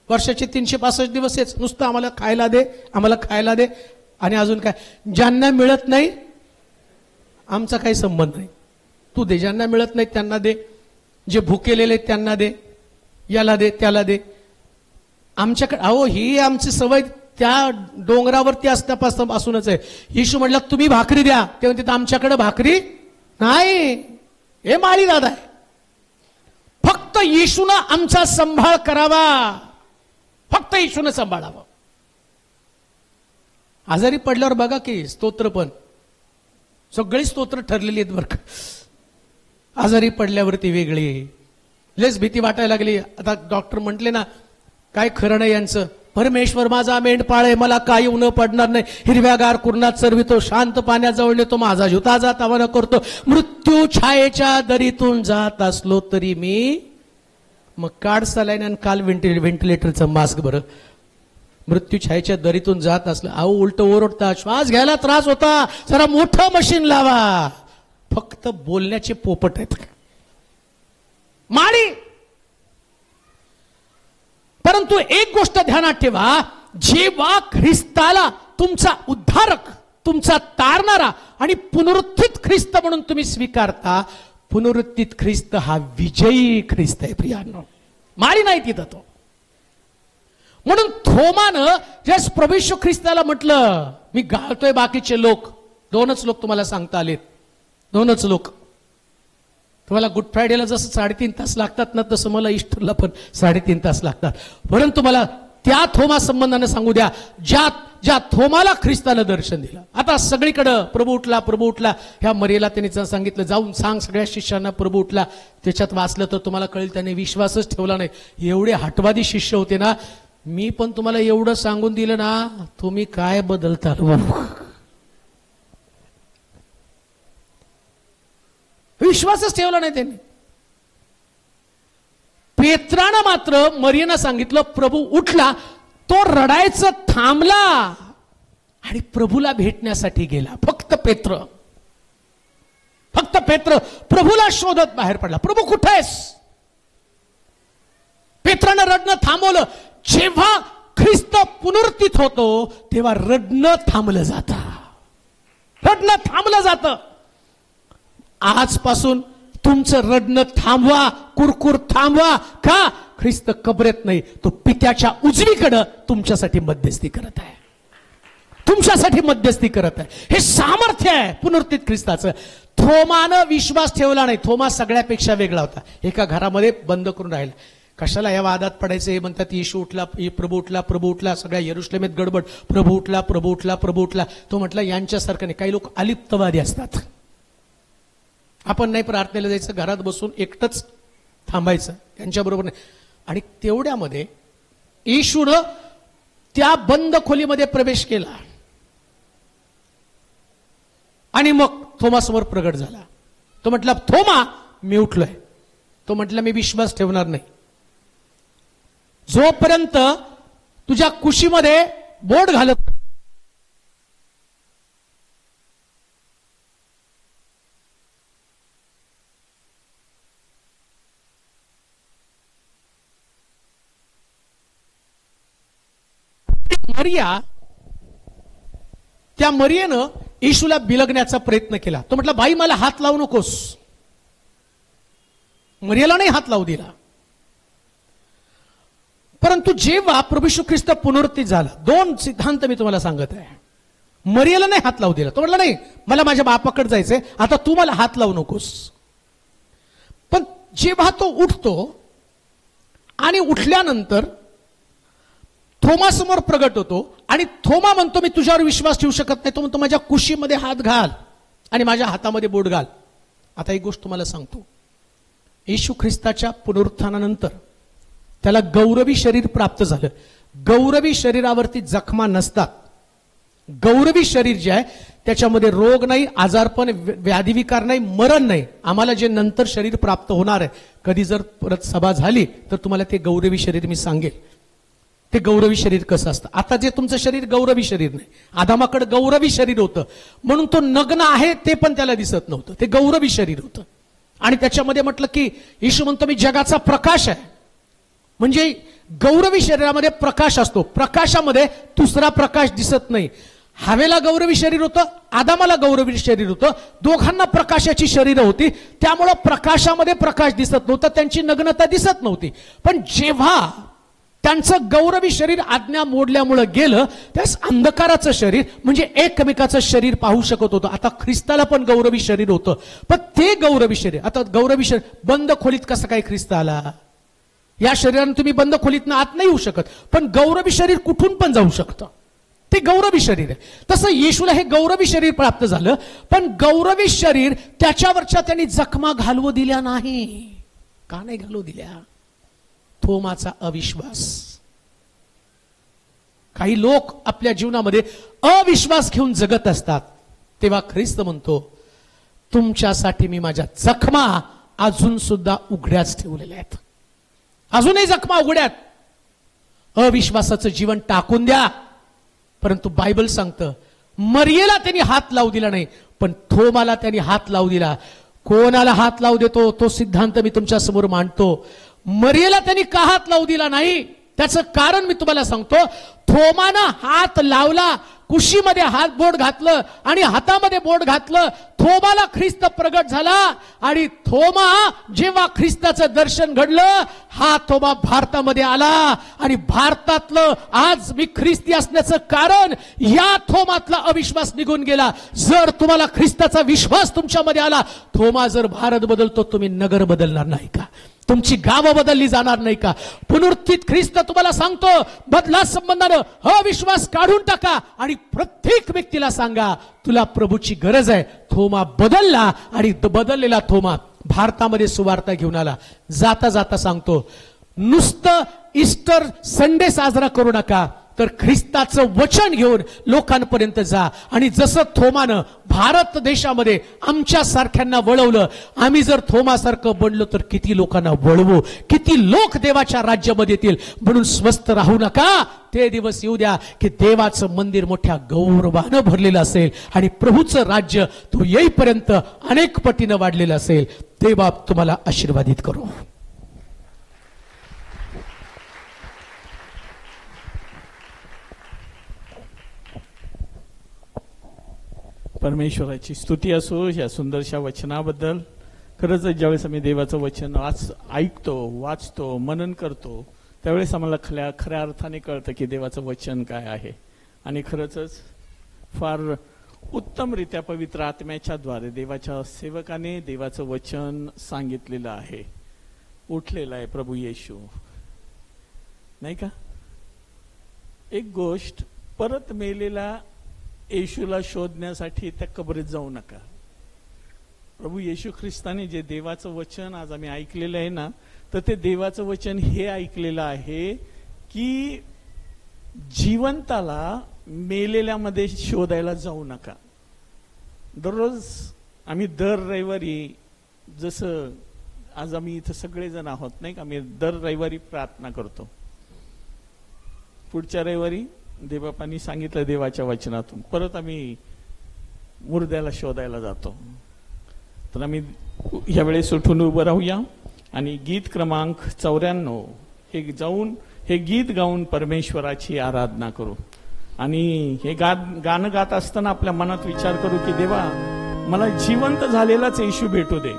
वर्षाचे 365 दिवस हेच, नुसतं आम्हाला खायला दे, आम्हाला खायला दे. आणि अजून काय, ज्यांना मिळत नाही आमचा काही संबंध नाही, तू दे. ज्यांना मिळत नाही त्यांना दे, जे भुकेलेले त्यांना दे, याला दे, त्याला दे. आमच्याकडे अहो ही आमची सवय त्या डोंगरावरती असतापासूनच आहे. येशू म्हटलं, तुम्ही भाकरी द्या, ते म्हणते आमच्याकडे भाकरी नाही. हे माळी दादा आहे. फक्त येशूनं आमचा सांभाळ करावा, फक्त येशूनं सांभाळावं. आजारी पडल्यावर बघा की स्तोत्र, पण सगळी स्तोत्र ठरलेली आहेत बरं का. आजारी पडल्यावरती वेगळी, लेस भीती वाटायला लागली. आता डॉक्टर म्हटले ना, काय खरं नाही यांचं. परमेश्वर माझा मेंढपाळ आहे, मला काही न पडणार नाही, हिरव्यागार कुरणात चरवितो, शांत पाण्याजवळ नेतो, माझा झुता जात आवाहन करतो. मृत्यू छायेच्या दरीतून जात असलो तरी मी, मग काढ सलाईन आणि काल व्हेंटिलेटरचं मास्क. बरं, मृत्यू छायेच्या दरीतून जात असलं, अहो उलट ओरडता, श्वास घ्यायला त्रास होता, जरा मोठं मशीन लावा. फक्त बोलण्याचे पोपट आहेत माळी. परंतु एक गोष्ट ध्यानात ठेवा, जेव्हा ख्रिस्ताला तुमचा उद्धारक, तुमचा तारणारा आणि पुनरुत्थित ख्रिस्त म्हणून तुम्ही स्वीकारता, पुनरुत्थित ख्रिस्त हा विजयी ख्रिस्त आहे प्रियांनो, माळी नाही तिथं तो. म्हणून थोमानं ज्यास प्रभू येशू ख्रिस्ताला म्हटलं, मी गाळतोय बाकीचे लोक, 2च लोक तुम्हाला सांगता आलेत, 2च लोक. तुम्हाला गुड फ्रायडेला जसं 3.5 तास लागतात ना, तसं मला ईस्टरला पण 3.5 तास लागतात. परंतु मला त्या थोमा संबंधाने सांगू द्या, ज्या थोमाला ख्रिस्तानं दर्शन दिलं. आता सगळीकडं प्रभू उठला, प्रभू उठला. ह्या मरियेला त्यांनी सांगितलं, जाऊन सांग सगळ्या शिष्यांना प्रभू उठला. त्याच्यात वाचलं तर तुम्हाला कळेल, त्याने विश्वासच ठेवला नाही. एवढे हटवादी शिष्य होते ना. मी पण तुम्हाला एवढं सांगून दिलं ना, तुम्ही काय बदलता. विश्वासच ठेवला नाही त्यांनी. पेत्रानं मात्र मरियेनं सांगितलं, प्रभू उठला. तो रडायचं थांबला आणि प्रभूला भेटण्यासाठी गेला. फक्त पेत्र प्रभूला शोधत बाहेर पडला. प्रभू कुठे आहेस. पेत्रानं रडणं थांबवलं. जेव्हा ख्रिस्त पुनरुत्थित होतो तेव्हा रडणं थांबलं जातं. आजपासून तुमचं रडणं थांबवा, कुरकुर थांबवा. का? ख्रिस्त कबरेत नाही, तो पित्याच्या उजवीकडं तुमच्यासाठी मध्यस्थी करत आहे, तुमच्यासाठी मध्यस्थी करत आहे. हे सामर्थ्य आहे पुनरुत्थित ख्रिस्ताचं. थोमानं विश्वास ठेवला नाही. थोमा सगळ्यापेक्षा वेगळा होता. एका घरामध्ये बंद करून राहिला. कशाला या वादात पडायचं? हे म्हणतात येशू उठला, प्रभू उठला, प्रभू उठला, सगळ्या यरुशलेमेत गडबड, प्रभू उठला, प्रभू उठला, प्रभू उठला. तो म्हटला यांच्यासारखं नाही. काही लोक अलिप्तवादी असतात. आपण नाही प्रार्थनेला जायचं, घरात बसून एकटंच थांबायचं, यांच्याबरोबर नाही. आणि तेवढ्यामध्ये येशूनं त्या बंद खोलीमध्ये प्रवेश केला आणि मग थोमा समोर प्रगट झाला. तो म्हटला, थोमा मी उठलोय. तो म्हटला, मी विश्वास ठेवणार नाही जोपर्यंत तुझ्या कुशीमध्ये बोट घालत. मरिया, त्या मरियेनं येशूला बिलगण्याचा प्रयत्न केला. तो म्हटला, बाई मला हात लावू नकोस. मरियाला नाही हात लावू दिला. परंतु जेव्हा प्रभू येशू ख्रिस्त पुनरुत्थित झाला, दोन सिद्धांत मी तुम्हाला सांगत आहे. मरियाला नाही हात लावू दिला. तो म्हटला, नाही मला माझ्या बापाकडे जायचंय, आता तू मला हात लावू नकोस. पण जेव्हा तो उठतो आणि उठल्यानंतर थोमा समोर प्रगट होतो आणि थोमा म्हणतो, मी तुझ्यावर विश्वास ठेवू शकत नाही. तो म्हणतो, माझ्या कुशीमध्ये हात घाल आणि माझ्या हातामध्ये बोट घाल. आता एक गोष्ट तुम्हाला सांगतो, येशू ख्रिस्ताच्या पुनरुत्थानानंतर त्याला गौरवी शरीर प्राप्त झालं. गौरवी शरीरावरती जखमा नसतात. गौरवी शरीर जे आहे त्याच्यामध्ये रोग नाही, आजारपण, व्याधिविकार नाही, मरण नाही. आम्हाला जे नंतर शरीर प्राप्त होणार आहे, कधी जर परत सभा झाली तर तुम्हाला ते गौरवी शरीर मी सांगेल. ते गौरवी शरीर कसं असतं. आता जे तुमचं शरीर गौरवी शरीर नाही. आदामाकडे गौरवी शरीर होतं म्हणून तो नग्न आहे ते पण त्याला दिसत नव्हतं. ते गौरवी शरीर होतं. आणि त्याच्यामध्ये म्हटलं की येशू म्हणतो, मी जगाचा प्रकाश आहे. म्हणजे गौरवी शरीरामध्ये प्रकाश असतो. प्रकाशामध्ये दुसरा प्रकाश दिसत नाही. हवेला गौरवी शरीर होतं, आदामाला गौरवी शरीर होतं. दोघांना प्रकाशाची शरीरं होती. त्यामुळं प्रकाशामध्ये प्रकाश दिसत नव्हता, त्यांची नग्नता दिसत नव्हती. पण जेव्हा त्यांचं गौरवी शरीर आज्ञा मोडल्यामुळे गेलं, त्यास अंधकाराचं शरीर म्हणजे एकमेकाचं शरीर पाहू शकत होतं. आता ख्रिस्ताला पण गौरवी शरीर होतं, पण ते गौरवी शरीर, आता गौरवी शरीर बंद खोलीत कसं काय ख्रिस्त आला? या शरीराने तुम्ही बंद खोलीतनं आत नाही येऊ शकत, पण गौरवी शरीर कुठून पण जाऊ शकतं. ते गौरवी शरीर आहे. तसं येशूला हे गौरवी शरीर प्राप्त झालं, पण गौरवी शरीर त्याच्यावरच्या त्यांनी जखमा घालवू दिल्या नाही. का नाही घालवू दिल्या? थोमाचा अविश्वास. काही लोक आपल्या जीवनामध्ये अविश्वास घेऊन जगत असतात. तेव्हा ख्रिस्त म्हणतो, तुमच्यासाठी मी माझ्या जखमा अजून सुद्धा उघड्याच ठेवलेल्या आहेत. अजूनही जखमा उघड्यात. अविश्वासाचं जीवन टाकून द्या. परंतु बायबल सांगतं, मरियेला त्यांनी हात लावू दिला नाही, पण थोमाला त्यांनी हात लावू दिला. कोणाला हात लावू देतो तो सिद्धांत मी तुमच्या समोर मांडतो. मरियेला त्यांनी का हात लावू दिला नाही, त्याचं कारण मी तुम्हाला सांगतो. थोमानं हात लावला, कुशीमध्ये हात बोट घातलं आणि हातामध्ये बोट घातलं. थोमाला ख्रिस्त प्रगट झाला आणि थोमा जेव्हा ख्रिस्ताचं दर्शन घडलं, हा थोमा भारतामध्ये आला आणि भारतातलं आज मी ख्रिस्ती असण्याचं कारण या थोमातला अविश्वास निघून गेला. जर तुम्हाला ख्रिस्ताचा विश्वास तुमच्यामध्ये आला, थोमा जर भारत बदलतो, तुम्ही नगर बदलणार नाही का? तुमची गावं बदलली जाणार नाही का? पुनरुत्थित ख्रिस्त तुम्हाला सांगतो, बदला संबंधानं अविश्वास काढून टाका आणि प्रत्येक व्यक्तीला सांगा, तुला प्रभूची गरज आहे. थोमा बदलला आणि बदललेला थोमा भारतामध्ये सुवार्ता घेऊन आला. जाता जाता सांगतो, नुसतं ईस्टर संडे साजरा करू नका, तर ख्रिस्ताचं वचन घेऊन लोकांपर्यंत जा. आणि जसं थोमानं भारत देशामध्ये आमच्या सारख्यांना वळवलं, आम्ही जर थोमासारखं बनलो तर किती लोकांना वळवू, किती लोक देवाच्या राज्यामध्ये येतील. म्हणून स्वस्थ राहू नका. ते दिवस येऊ द्या की देवाचं मंदिर मोठ्या गौरवानं भरलेलं असेल आणि प्रभूचं राज्य तो येईपर्यंत अनेक पटीनं वाढलेलं असेल. देवा तुम्हाला आशीर्वादित करू. परमेश्वराची स्तुती असो या सुंदरशा वचनाबद्दल. खरंच ज्यावेळेस आम्ही देवाचं वचन ऐकतो, वाचतो, मनन करतो, त्यावेळेस आम्हाला खऱ्या अर्थाने कळतं की देवाचं वचन काय आहे. आणि खरंच फार उत्तमरित्या पवित्र आत्म्याच्या द्वारे देवाच्या सेवकाने देवाचं वचन सांगितलेलं आहे. उठलेला आहे प्रभू येशू, नाही का? एक गोष्ट, परत मेलेला येशूला शोधण्यासाठी त्या कबरीत जाऊ नका. प्रभू येशू ख्रिस्ताने जे देवाचं वचन आज आम्ही ऐकलेलं आहे ना, तर ते देवाचं वचन हे ऐकलेलं आहे की जिवंताला मेलेल्यामध्ये शोधायला जाऊ नका. दररोज आम्ही दर रविवारी, जसं आज आम्ही इथं सगळेजण आहोत, नाही का, आम्ही दर रविवारी प्रार्थना करतो. पुढच्या रविवारी देवबापांनी सांगितलं देवाच्या वचनातून, परत आम्ही मुर्द्याला शोधायला जातो. तर आम्ही यावेळेस उठून उभं राहूया आणि गीत क्रमांक 94 हे गीत गाऊन परमेश्वराची आराधना करू. आणि हे गाणं गात असताना आपल्या मनात विचार करू की देवा, मला जिवंत झालेलाच येशू भेटू दे.